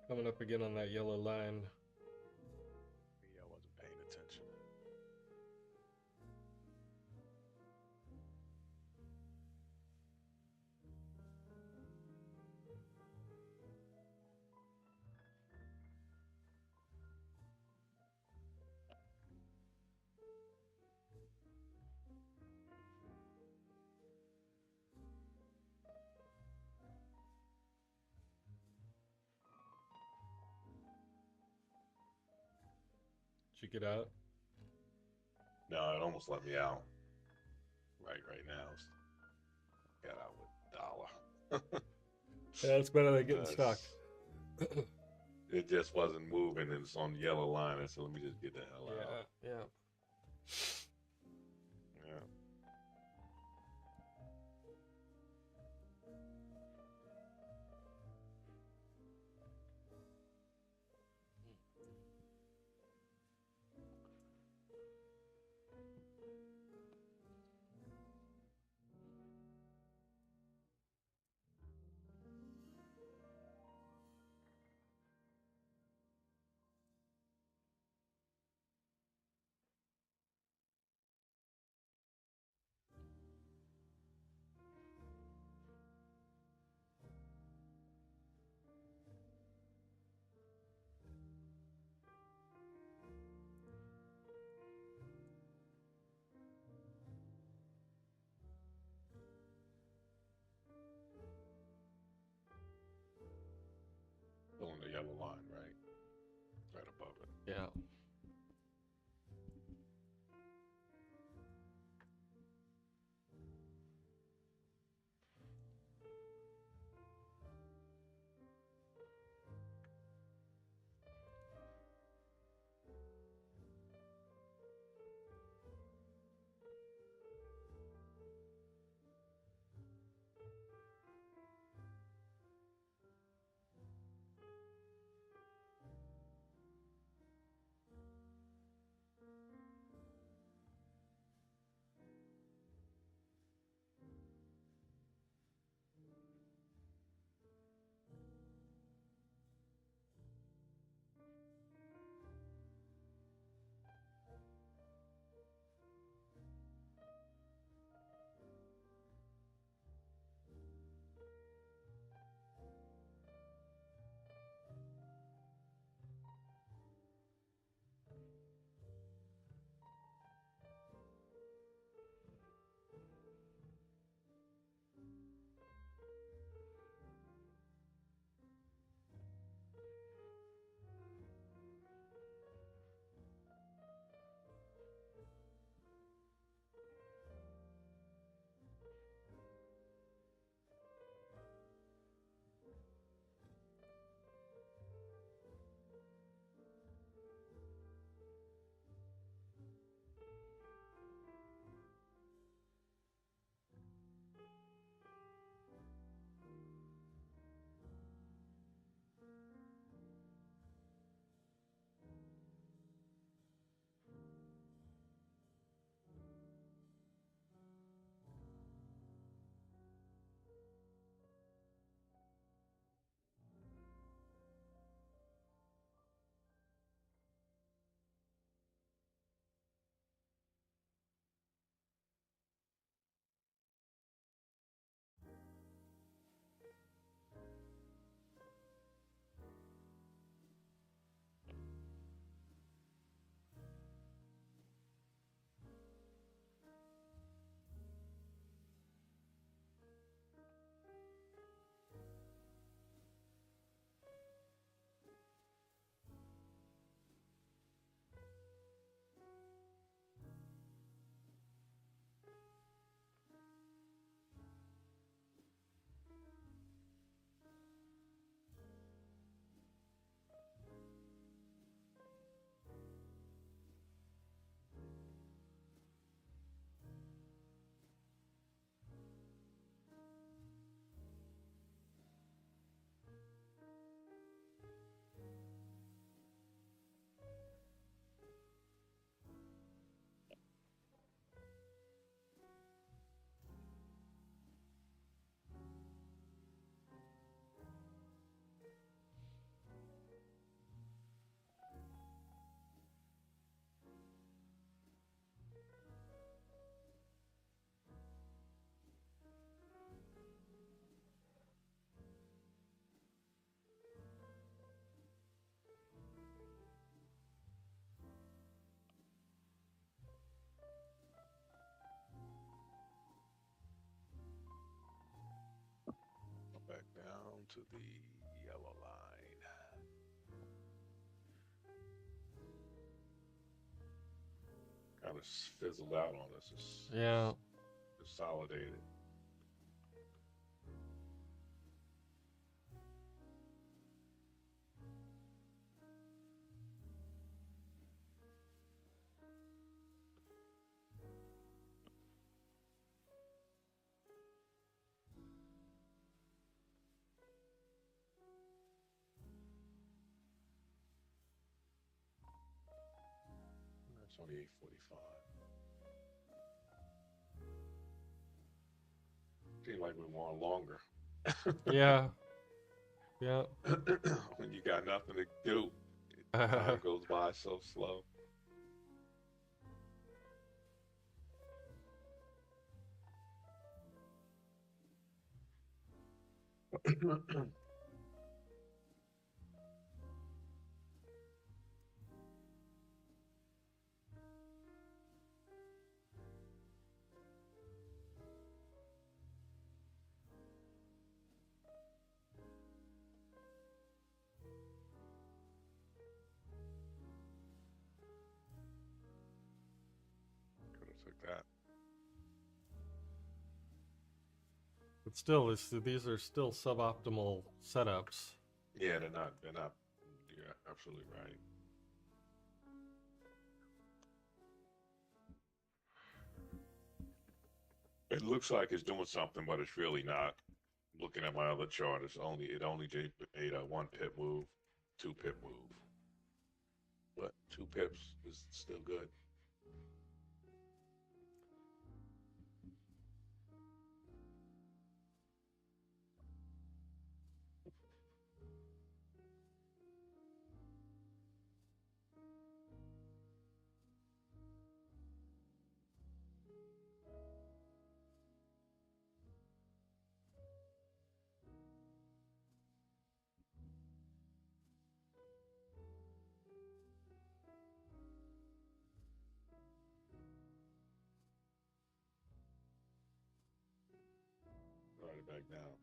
Coming up again on that yellow line. Yeah, I wasn't paying attention. Did you get out? No, it almost let me out. Right now. Got out with $1. Yeah, it's better than getting stuck. It just wasn't moving, and it's on the yellow line. I said, let me just get the hell out. Yeah. to the yellow line. Kind of fizzled out on us. It's Yeah. consolidated. It's only 8:45. Seems like we were on longer. Yeah. Yeah. When you got nothing to do, time goes by so slow. Could have took that. But still, these are still suboptimal setups. Yeah, they're not. You're absolutely right. It looks like it's doing something, but it's really not. Looking at my other chart, it only made a 1 pip move, 2 pip move, but 2 pips is still good. Write it back down.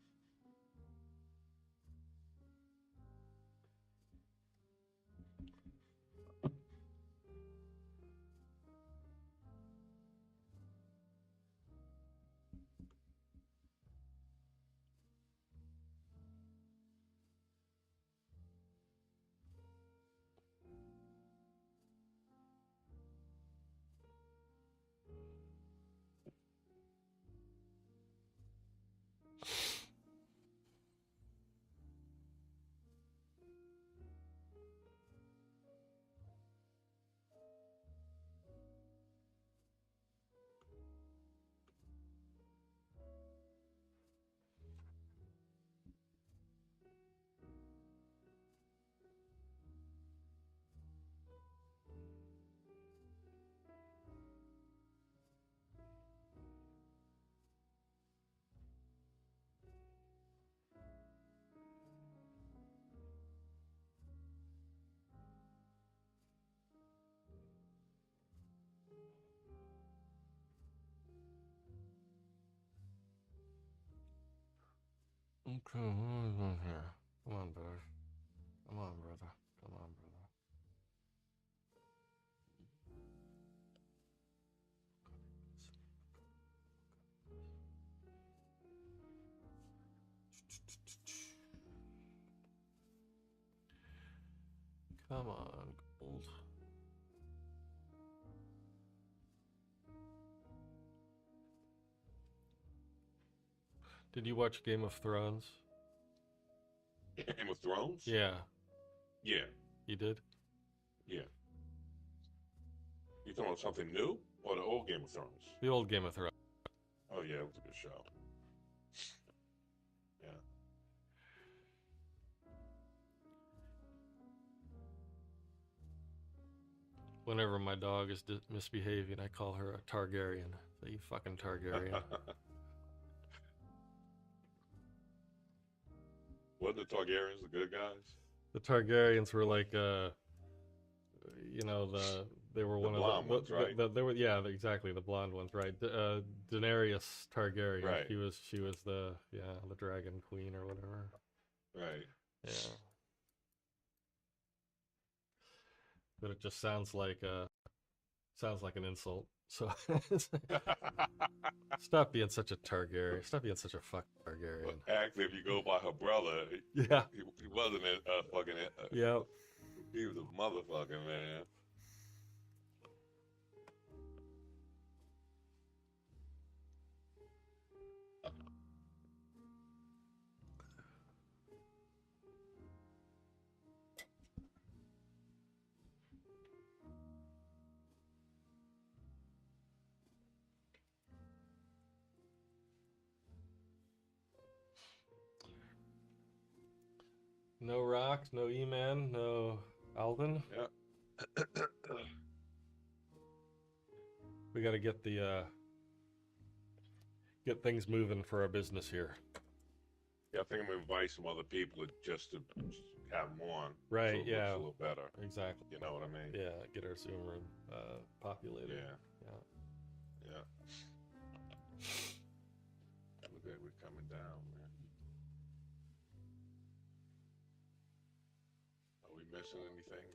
Okay, what is on here? Come on, brother. Come on, brother. Come on, brother. Come on, gold. Did you watch Game of Thrones? Game of Thrones? Yeah, Yeah, you did? yeah. You talking about something new or the old Game of Thrones? The old Game of Thrones. Oh yeah, it was a good show. Yeah. Whenever my dog is misbehaving, I call her a Targaryen. So you fucking Targaryen. What the Targaryens, the good guys? The Targaryens were like, they were one of blonde ones, right? They were, yeah, exactly, the blonde ones, right? Daenerys Targaryen. Right. She was the dragon queen or whatever. Right. Yeah. But it just sounds like an insult. So stop being such a Targaryen. Stop being such a fucking But Targaryen. actually, if you go by her brother, Yeah. he wasn't a fucking. Yeah. He was a motherfucking man. No Rock, no E-Man, no Alvin. Yeah. We got to get get things moving for our business here. Yeah, I think I'm gonna invite some other people just to have them on. Right, So it yeah. looks a little better. Exactly. You know what I mean? Yeah, get our Zoom room populated. Yeah. Yeah. Yeah. Look at we're coming down, man. Are we missing anything?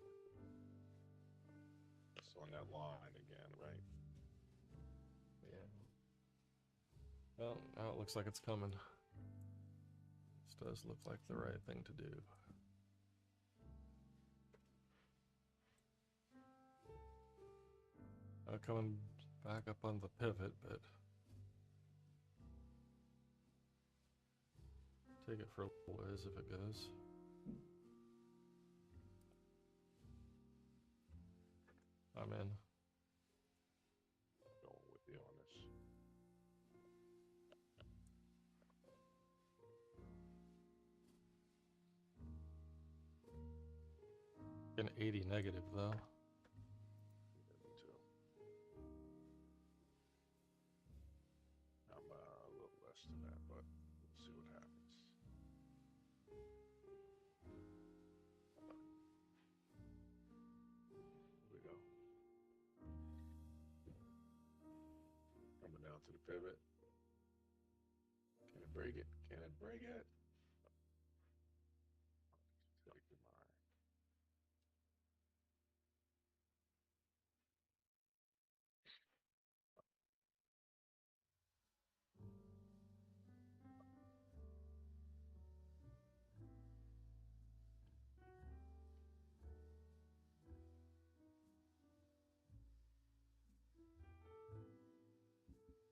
It's on that line again, right? Yeah. Well, now it looks like it's coming. This does look like the right thing to do. Coming back up on the pivot, but take it for a little ways if it goes. I'm in. Going with you on this. An 80 negative though. Me too. I'm a little less than that, but we'll see what happens. Here we go. Coming down to the pivot. Can it break it? Can it break it? Take your mind.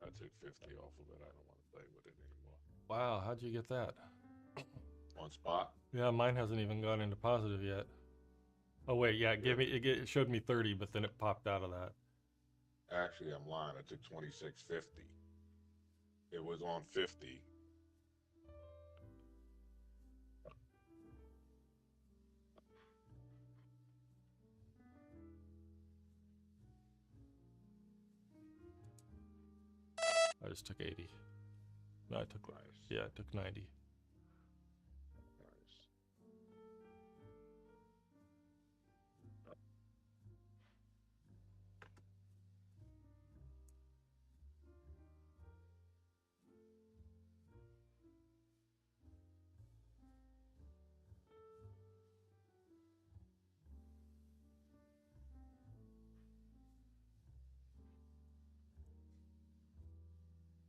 I took 50 off of it. I don't want to play with it anymore. Wow, how'd you get that? On spot. Yeah, mine hasn't even gone into positive yet. Oh wait, yeah, it showed me 30, but then it popped out of that. Actually, I'm lying. I took 26.50. It was on 50. I just took 80. No, I took Nice. Yeah, I took 90. Nice.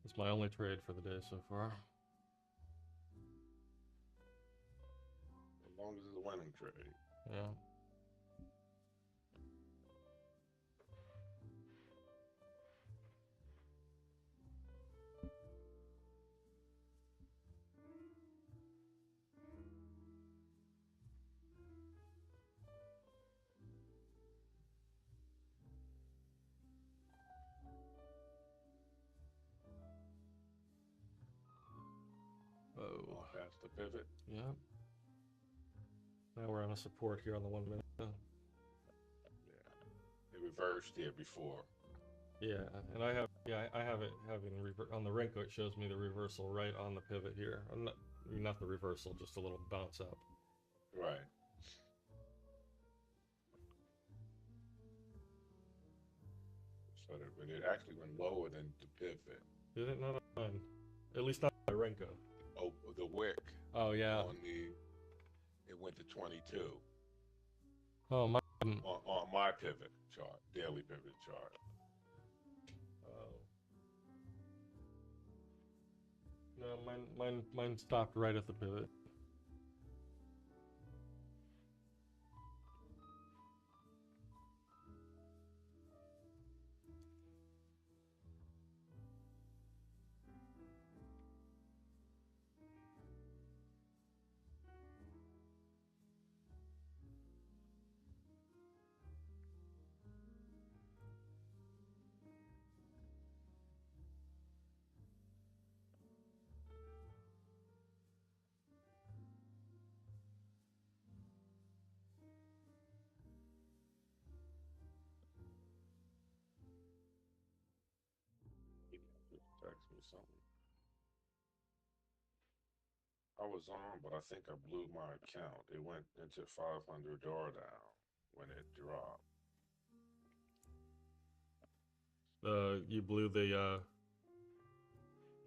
It's my only trade for the day so far. As long as it's a winning trade. Yeah. Whoa. Off past the pivot. Yeah. Now we're on a support here on the 1 minute. Yeah. It reversed here before. Yeah, and I have it having on the Renko. It shows me the reversal right on the pivot here. Not the reversal, just a little bounce up. Right. So that it actually went lower than the pivot. Did it not on mine? At least not on my Renko. Oh, the wick. Oh yeah. On the it went to 22 Oh, my. on my pivot chart, daily pivot chart. Oh. No, mine stopped right at the pivot. Just text me something. I was on, but I think I blew my account. It went into 500 drawdown when it dropped. You blew the.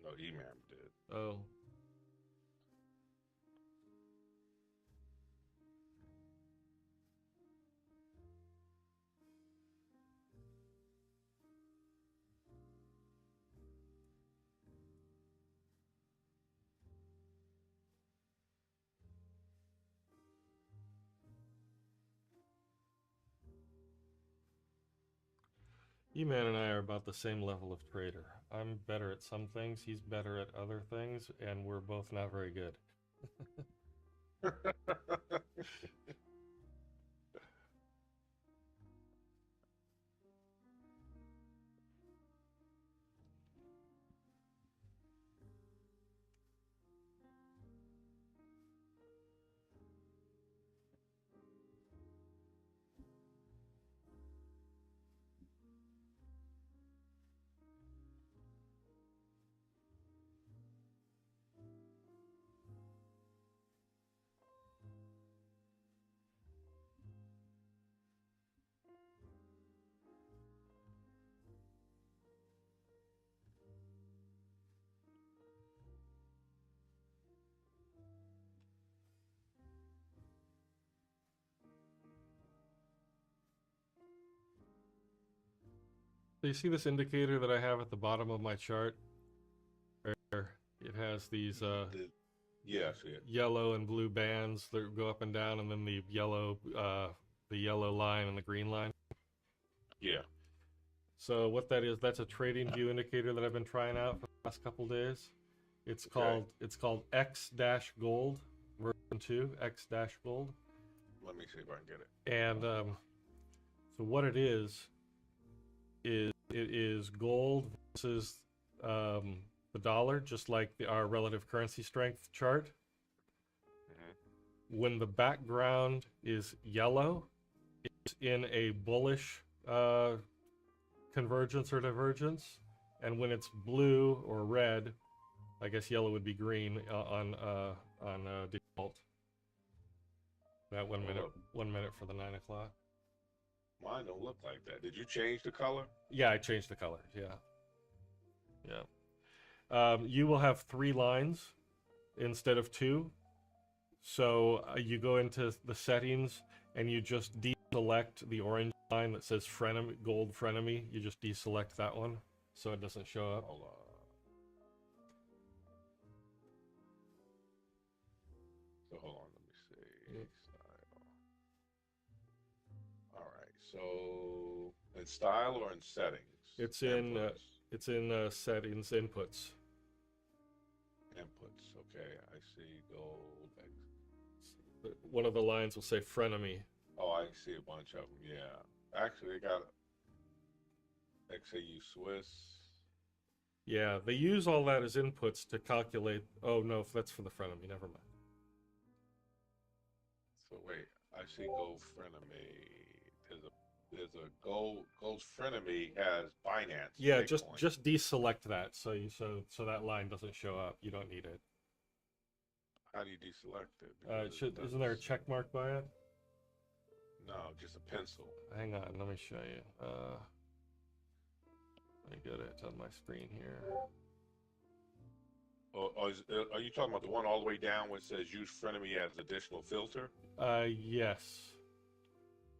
No, EMAM did. Oh. E-Man and I are about the same level of trader. I'm better at some things, he's better at other things, and we're both not very good. So you see this indicator that I have at the bottom of my chart? Where it has these Yes, yeah. yellow and blue bands that go up and down, and then the yellow line and the green line. Yeah. So what that is, that's a trading view indicator that I've been trying out for the last couple days. It's called X-Gold version 2, X-Gold. Let me see if I can get it. And so what it is it is gold versus the dollar, just like our relative currency strength chart. Mm-hmm. When the background is yellow, it's in a bullish convergence or divergence, and when it's blue or red, I guess yellow would be green on default. That 1 minute, 1 minute for the 9 o'clock. Mine don't look like that. Did you change the color? Yeah, I changed the color. Yeah. You will have 3 lines instead of 2. So you go into the settings and you just deselect the orange line that says frenemy, gold frenemy. You just deselect that one so it doesn't show up. Hold on. So hold on, let me see. Yep. Style. All right. So in style or in settings? It's Inputs. in settings, inputs. Inputs. Okay, I see gold. One of the lines will say frenemy. Oh, I see a bunch of them. Yeah. Actually, they got XAU Swiss. Yeah, they use all that as inputs to calculate. Oh no, that's for the frenemy. Never mind. So wait, I see gold frenemy. There's a gold frenemy has Binance. Yeah, Bitcoin. just deselect that so that line doesn't show up. You don't need it. How do you deselect it? Isn't there a check mark by it? No, just a pencil. Hang on, let me show you. Let me get it on my screen here. Are you talking about the one all the way down where it says use frenemy as additional filter? Yes.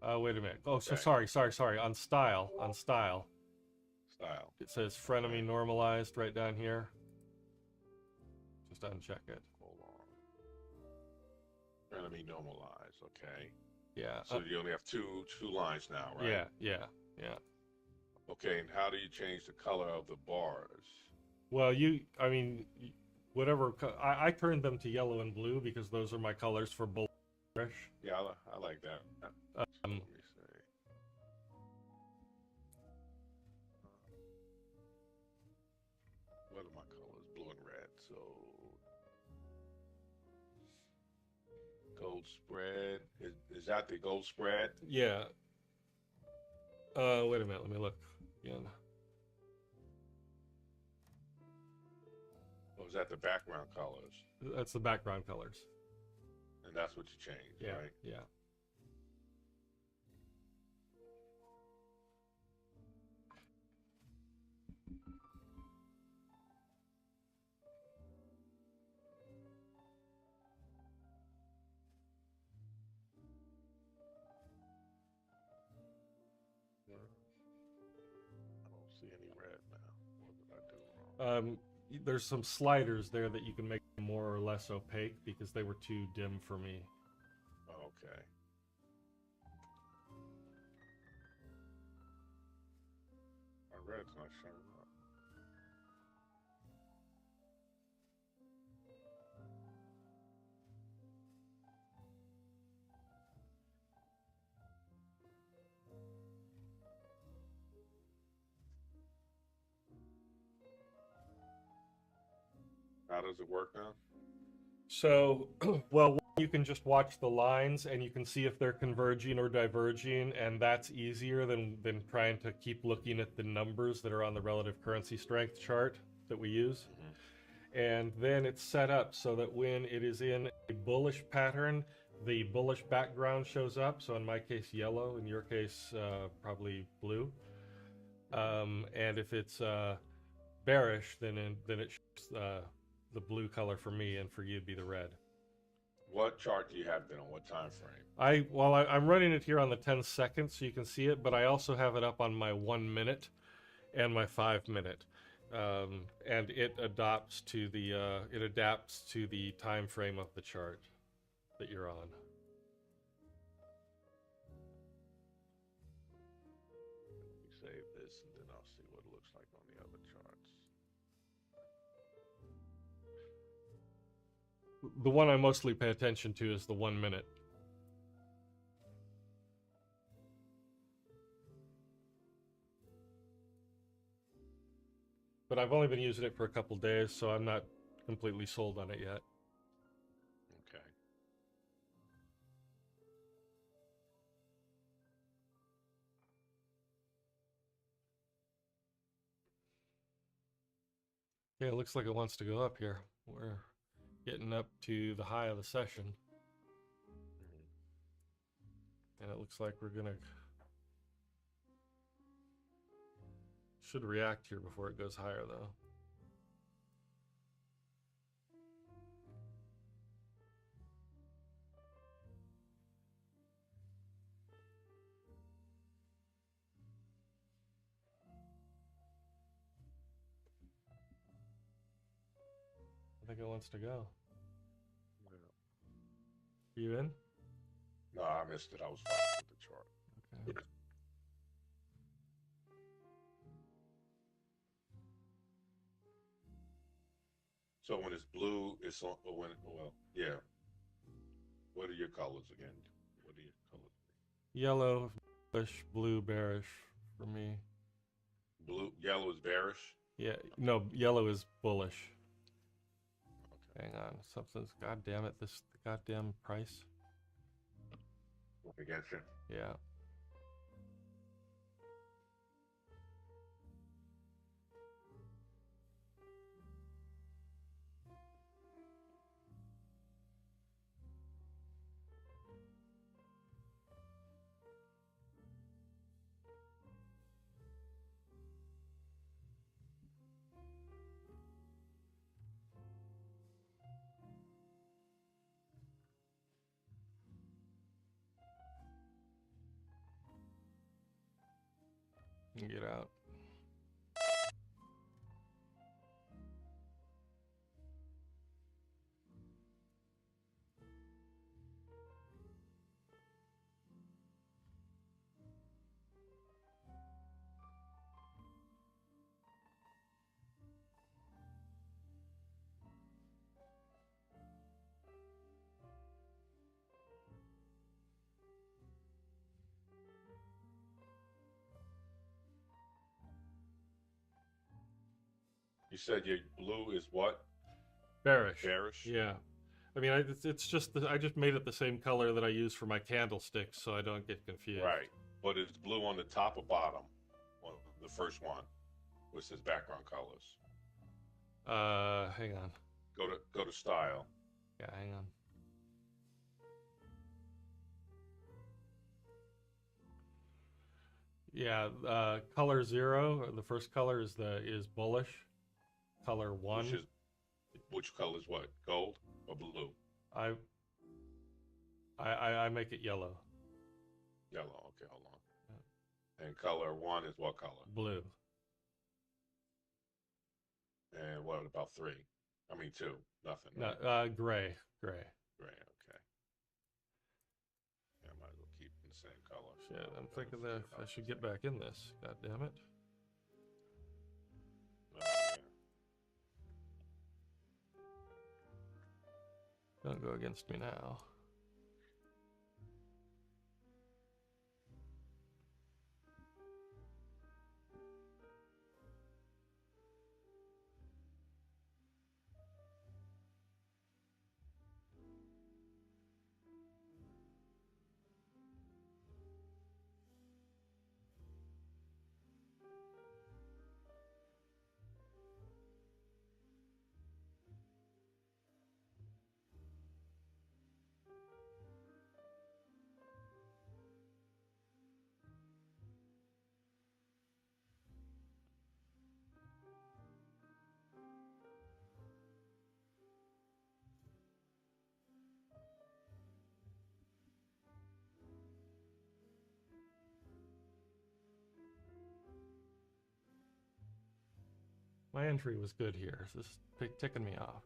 Wait a minute. Oh, so Okay. sorry. On style, Style. it says frenemy Okay. normalized right down here. Just uncheck it. Hold on. Frenemy normalize. Okay. Yeah. So you only have two lines now, right? Yeah. Okay. And how do you change the color of the bars? Well, whatever. I turned them to yellow and blue because those are my colors for bullish. Yeah, I like that. Let me see. What are my colors? Blue and red. So gold spread. Is that the gold spread? Yeah. Wait a minute. Let me look again. Or is that the background colors? That's the background colors. And that's what you changed, Yeah. right? Yeah. I don't see any red now. What did I do wrong? There's some sliders there that you can make more or less opaque because they were too dim for me. Okay. My red's not showing up. How does it work now? So, well, you can just watch the lines and you can see if they're converging or diverging, and that's easier than trying to keep looking at the numbers that are on the relative currency strength chart that we use. And then it's set up so that when it is in a bullish pattern, the bullish background shows up. So in my case, yellow. In your case, probably blue. And if it's bearish, then it shows the blue color for me, and for you it'd be the red. What chart do you have been on? What time frame? I'm running it here on the 10 seconds so you can see it, but I also have it up on my 1 minute and my 5 minute. And it adapts to the time frame of the chart that you're on. Let me save this and then I'll see what it looks like on the other charts. The one I mostly pay attention to is the 1 minute. But I've only been using it for a couple days, so I'm not completely sold on it yet. Okay. Yeah, it looks like it wants to go up here. We're getting up to the high of the session. And it looks like we're gonna... should react here before it goes higher, though. I think it wants to go. Yeah. You in? No, I missed it. I was fine with the chart. Okay. So when it's blue, it's on. Well, yeah. What are your colors again? What are your colors? Yellow, bullish, blue, bearish for me. Yellow is bearish. Yeah, no, yellow is bullish. Okay. Hang on, something's... God damn it, this goddamn price. Against you. Yeah. and get out. You said your blue is what? Bearish. Bearish? Yeah. I mean, it's just I just made it the same color that I use for my candlesticks, so I don't get confused. Right. But it's blue on the top or bottom? Well, the first one, which says background colors. Hang on. Go to style. Yeah, hang on. Yeah, color 0. The first color is bullish. Color 1. Which color is what? Gold or blue? I make it yellow. Yellow. Okay, hold on. Yeah. And color 1 is what color? Blue. And what about 3? I mean 2. Nothing. Right? No, gray. Gray. Okay. Yeah, I might as well keep in the same color. Shit, I'm thinking that I should get back in this. God damn it. Oh, yeah. Don't go against me now. My entry was good here. This is ticking me off.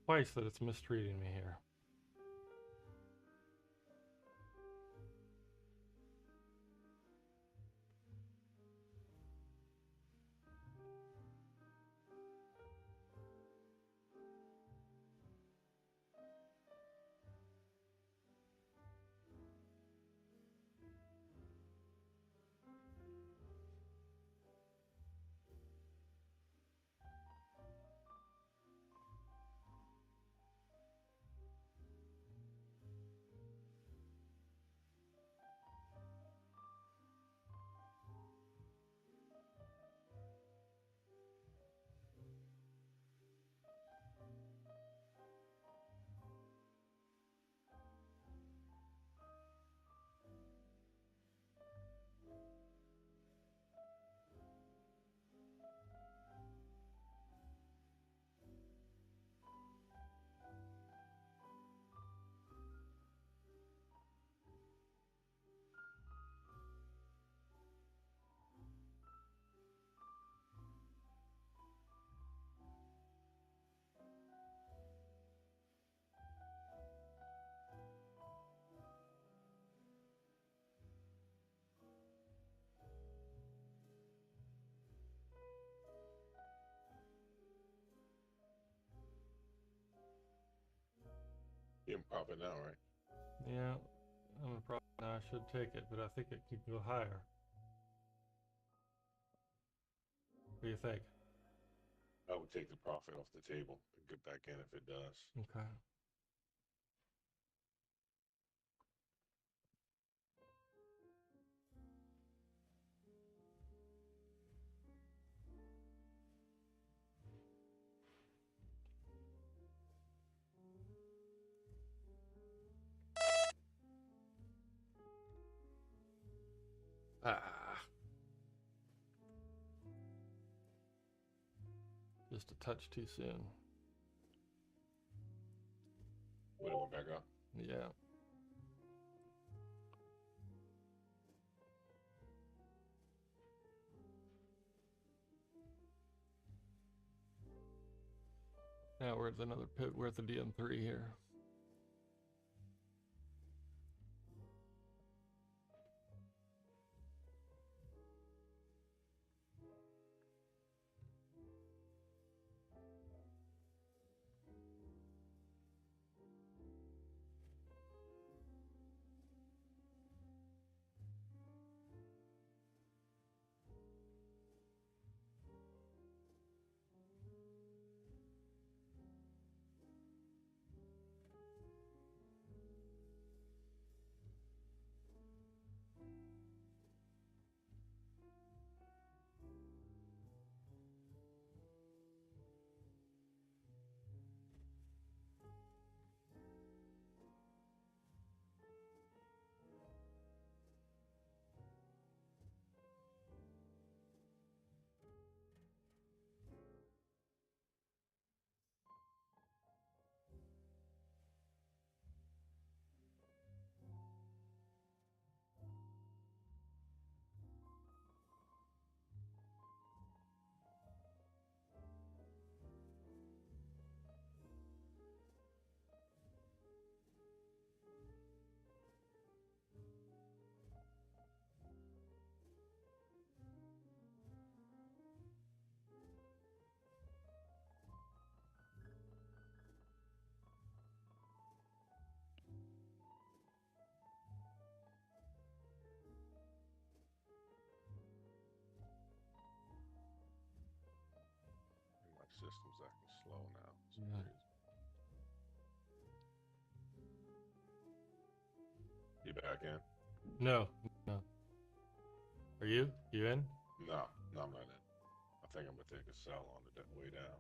Twice that it's mistreating me here. You're in profit now, right? Yeah, I'm a problem now. I should take it, but I think it could go higher. What do you think? I would take the profit off the table and get back in if it does. Okay. Ah. Just a touch too soon. Wait, it went back up. Yeah. Now we're at another pivot. We're at the DM3 here. My system's acting slow now. It's Yeah. crazy. You back in? No, no. Are you? You in? No, no, I'm not in. I think I'm gonna take a sell on the way down.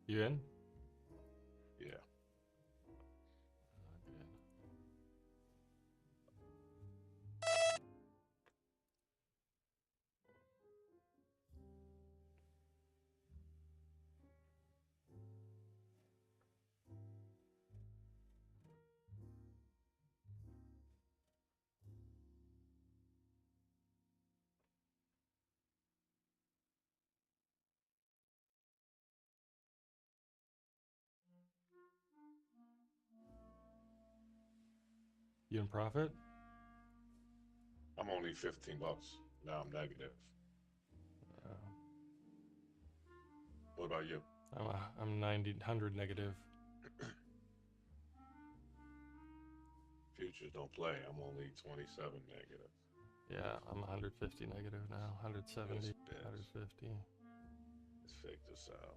You in? Yeah. Okay. You in profit? I'm only 15 bucks. Now I'm negative. Uh, What about you? I'm 100 negative. Futures don't play. I'm only 27 negative. Yeah, I'm 150 negative now. 170, This bitch. 150. Let's fake this out.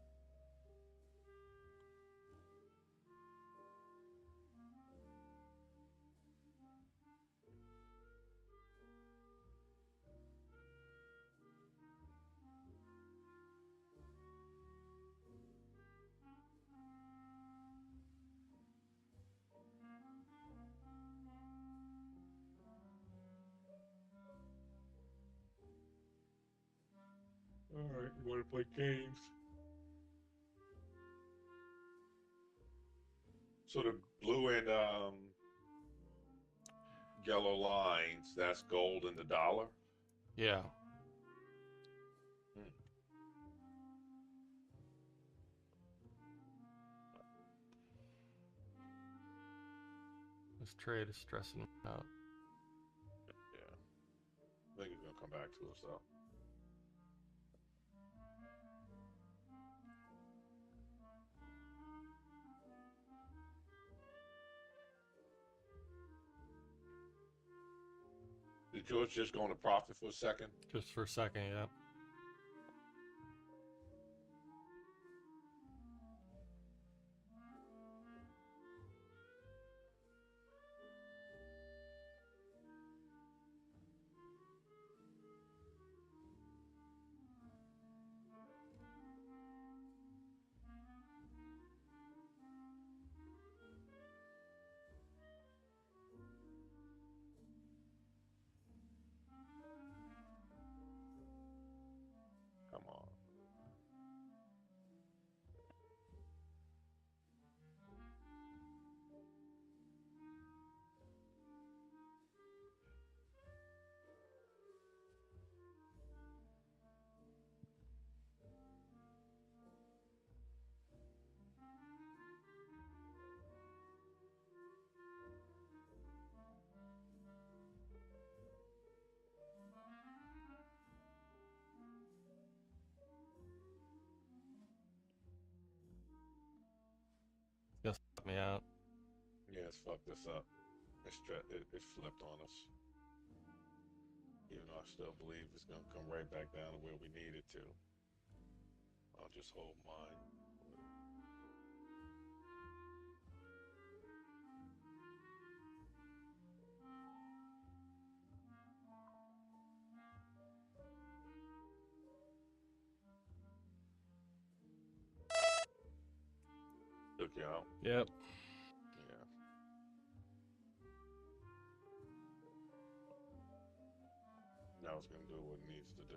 All right, you want to play games? So the blue and yellow lines, that's gold and the dollar? Yeah. Hmm. This trade is stressing me out. Yeah. I think it's going to come back to us though. Did yours just go into profit for a second? Just for a second, yeah. Come on. It's gonna stop me out. Yeah, it's fucked us up. It flipped on us. Even though I still believe it's gonna come right back down to where we need it to. I'll just hold mine. Took you out. Yep. Yeah. Now it's gonna do what it needs to do.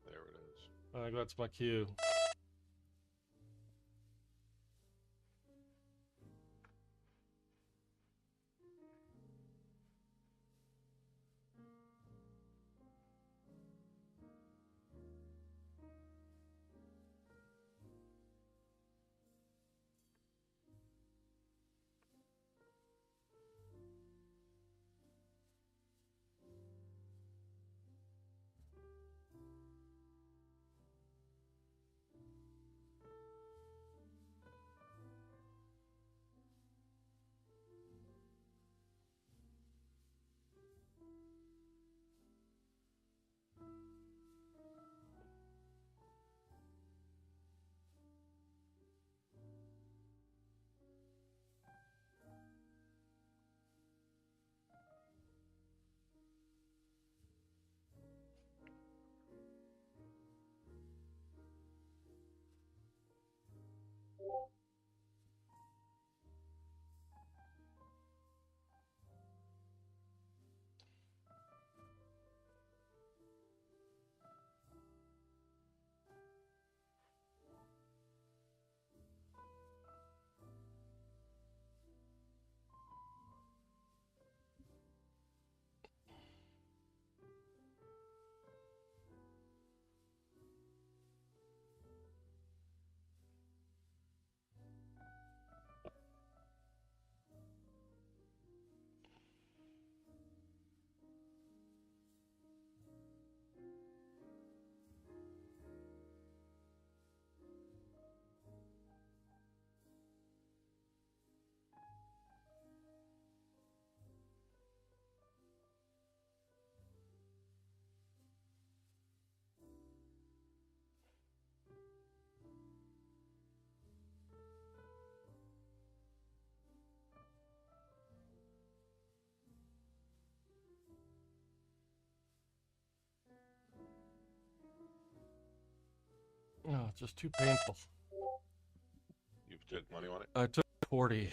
There it is. I think that's my cue. Oh, it's just too painful. You took money on it? I took 40.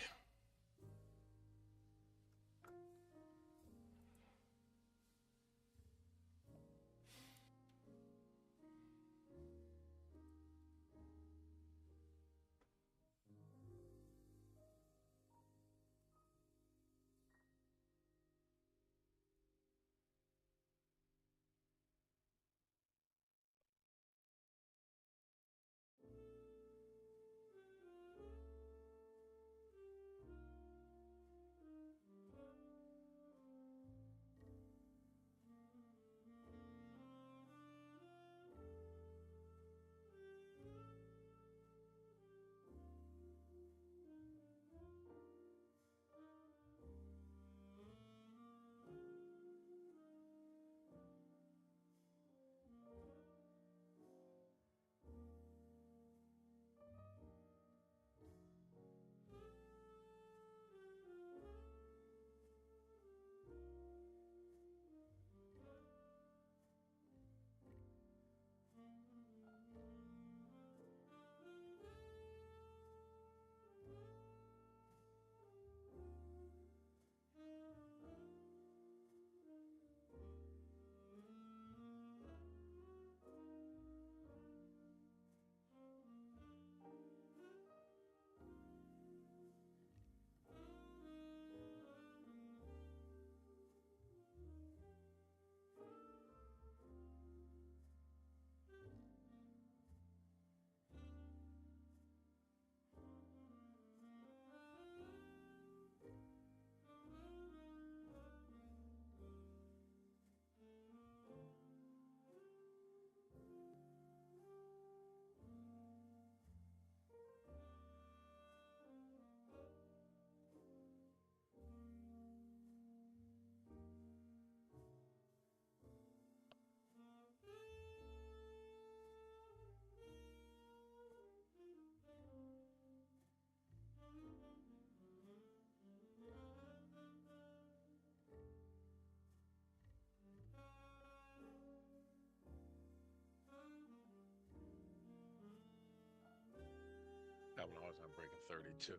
Having a hard time breaking 32.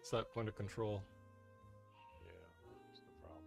It's that point of control. Yeah, that's the problem.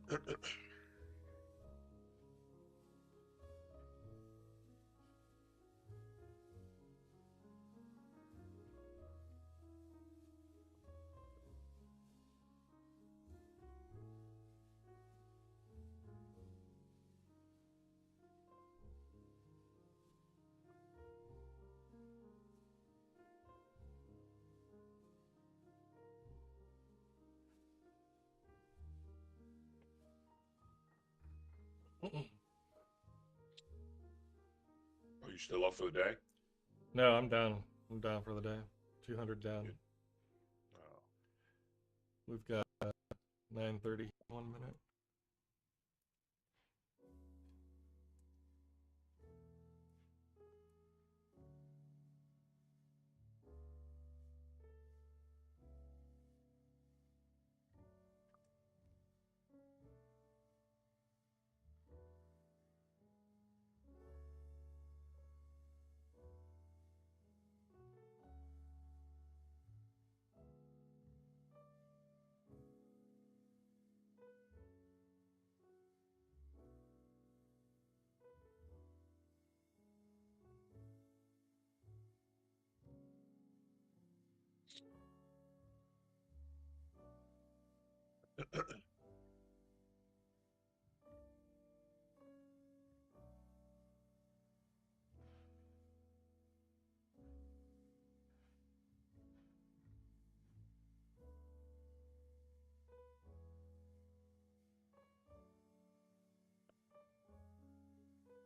Are you still up for the day? No, I'm down. I'm down for the day. 200 down. Oh. We've got 9:30. 1 minute.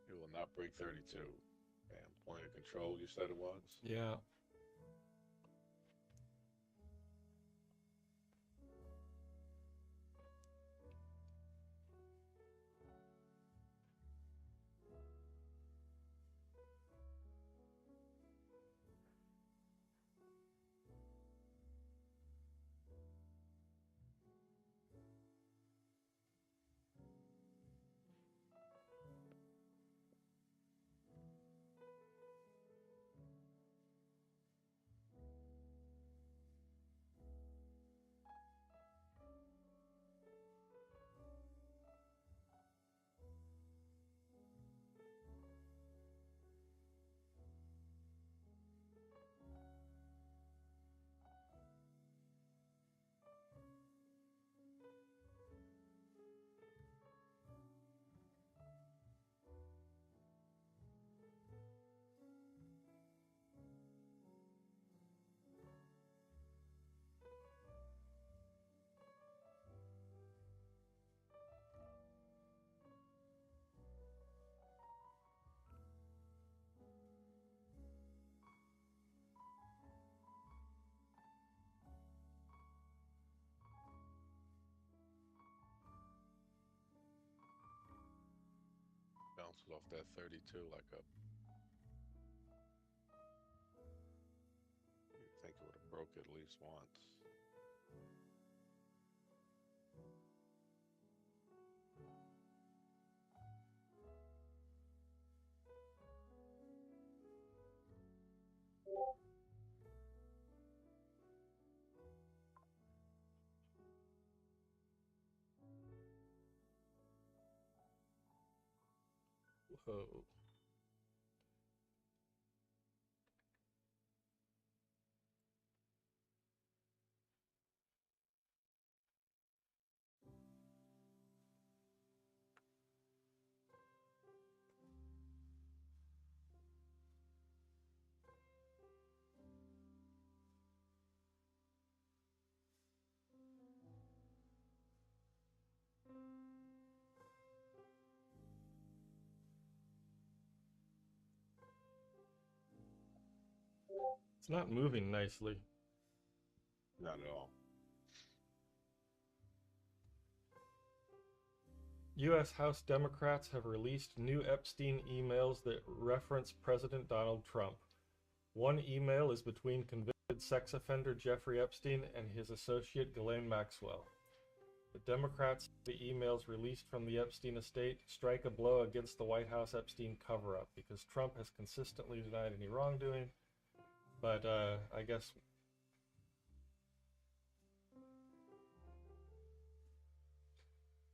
You will not break 32. And point of control, you said it was? Yeah. Bounces off that 32 like a. You'd think it would have broke at least once. Whoa. It's not moving nicely. Not at all. U.S. House Democrats have released new Epstein emails that reference President Donald Trump. One email is between convicted sex offender Jeffrey Epstein and his associate Ghislaine Maxwell. The Democrats say the emails released from the Epstein estate strike a blow against the White House Epstein cover-up because Trump has consistently denied any wrongdoing. But I guess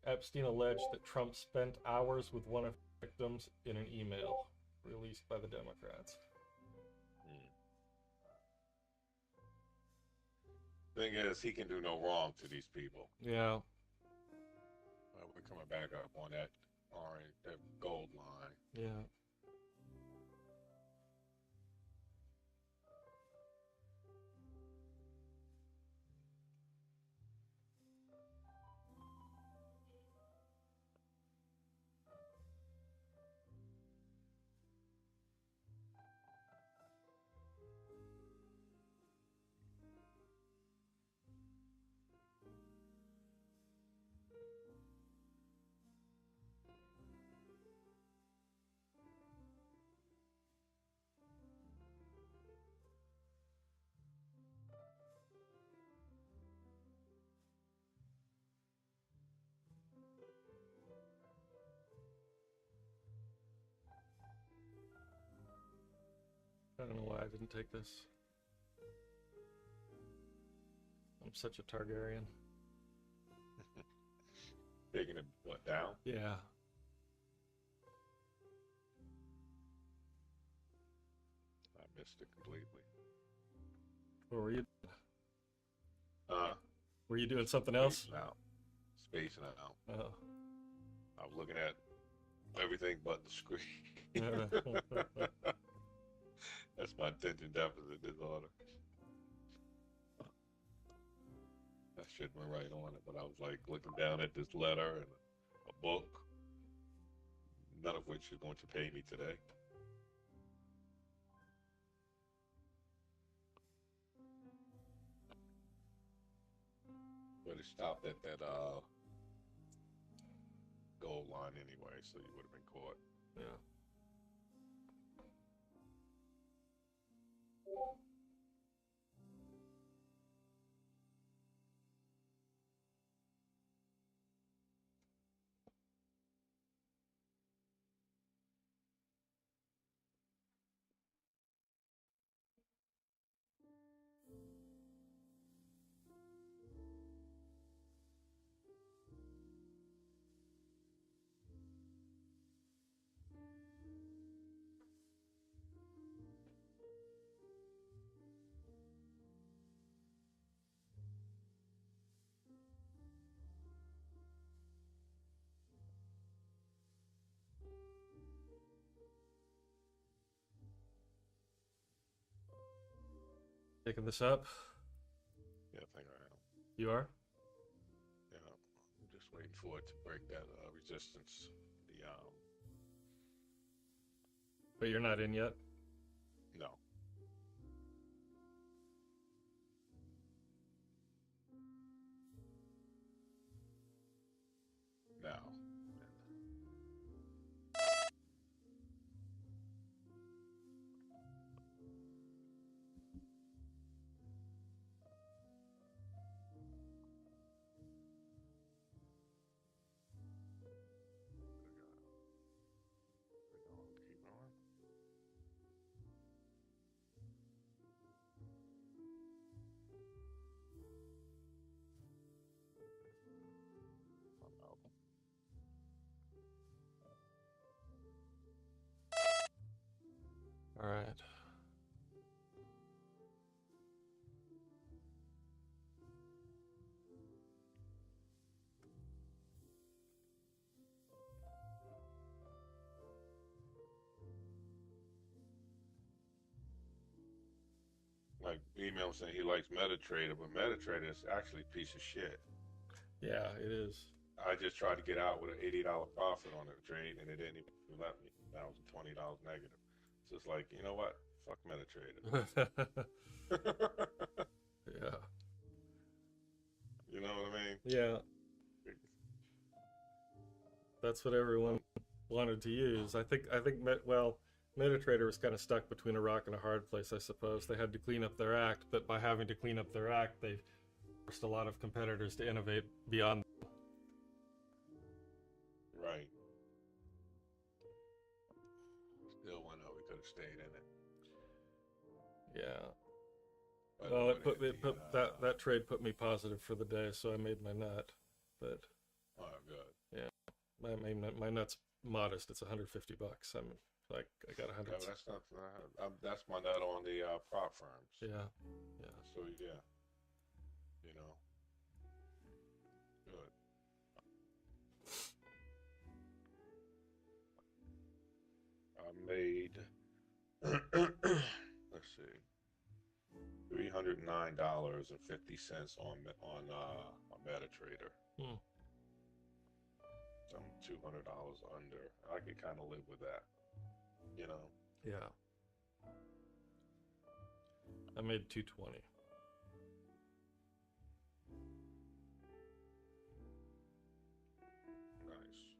Epstein alleged that Trump spent hours with one of the victims in an email released by the Democrats. Thing is, he can do no wrong to these people. Yeah. We're coming back up on that orange, that gold line. Yeah. I don't know why I didn't take this. I'm such a Targaryen. Taking it, what, down? Yeah. I missed it completely. What were you? Uh, Were you doing something else? Spacing out. Oh. I was looking at everything but the screen. That's my attention deficit disorder. That shit went right on it, but I was like looking down at this letter and a book, none of which is going to pay me today. But it stopped at that goal line anyway, so you would have been caught. Yeah. Picking this up? Yeah, I think I am. You are? Yeah, I'm just waiting for it to break that resistance. But you're not in yet? No. Now. Keep going. All right. Like email saying he likes MetaTrader, but MetaTrader is actually a piece of shit. Yeah, it is. I just tried to get out with an $80 profit on a trade, and it didn't even let me. That was $20 negative. So it's like, you know what? Fuck MetaTrader. Yeah. You know what I mean? Yeah. That's what everyone wanted to use. I think MetaTrader was kind of stuck between a rock and a hard place, I suppose. They had to clean up their act, but by having to clean up their act, they forced a lot of competitors to innovate beyond. Right. Still one though, we could have stayed in it. Yeah. But Well, it that trade put me positive for the day, so I made my nut. But oh, good. my nut's modest. It's $150. I'm like, I got 100. No, that's not. That's my nut on the prop firms. Yeah. So yeah, you know, good. I made. Let's see, $309.50 on MetaTrader. Hmm. I'm $200 under. I could kind of live with that, you know. Yeah. I made 220. Nice.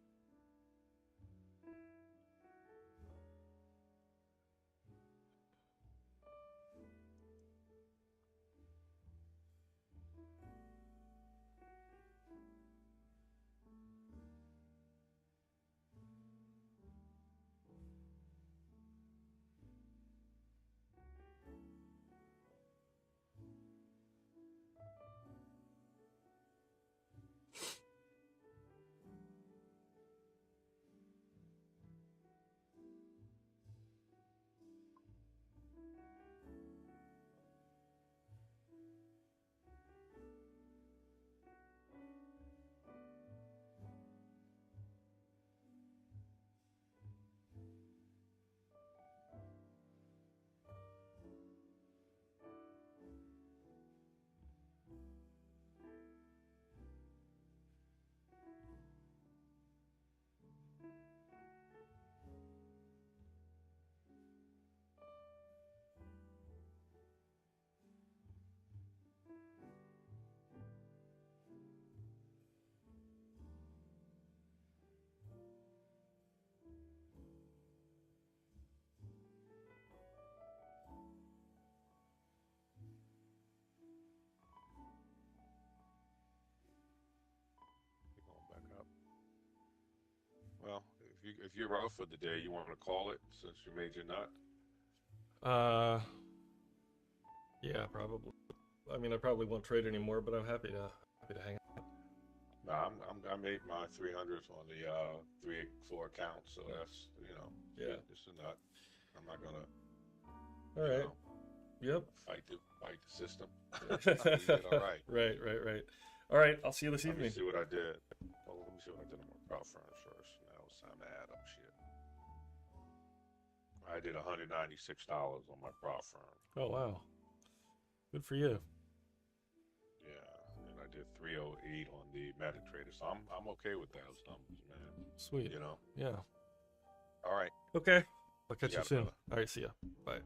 Going back up. Well, if you're out for the day, you want to call it since you made your nut. Yeah, probably. I mean, I probably won't trade anymore, but I'm happy to hang out. Nah, I made my 300s on the 384 account, so that's Yeah. It's a nut. I'm not gonna All right. Yep. fight the system. You did all right. Right. All right. I'll see you this Let me evening. see what I did. Well, let me see what I did on my prop firms first. Now it's time to add up shit. I did $196 on my prop firm. Oh wow. Good for you. Yeah, and I did 308 on the MetaTrader, so I'm okay with those numbers, man. Sweet. You know. Yeah. All right. Okay. I'll catch You you got it, soon. brother. All right. See ya. Bye.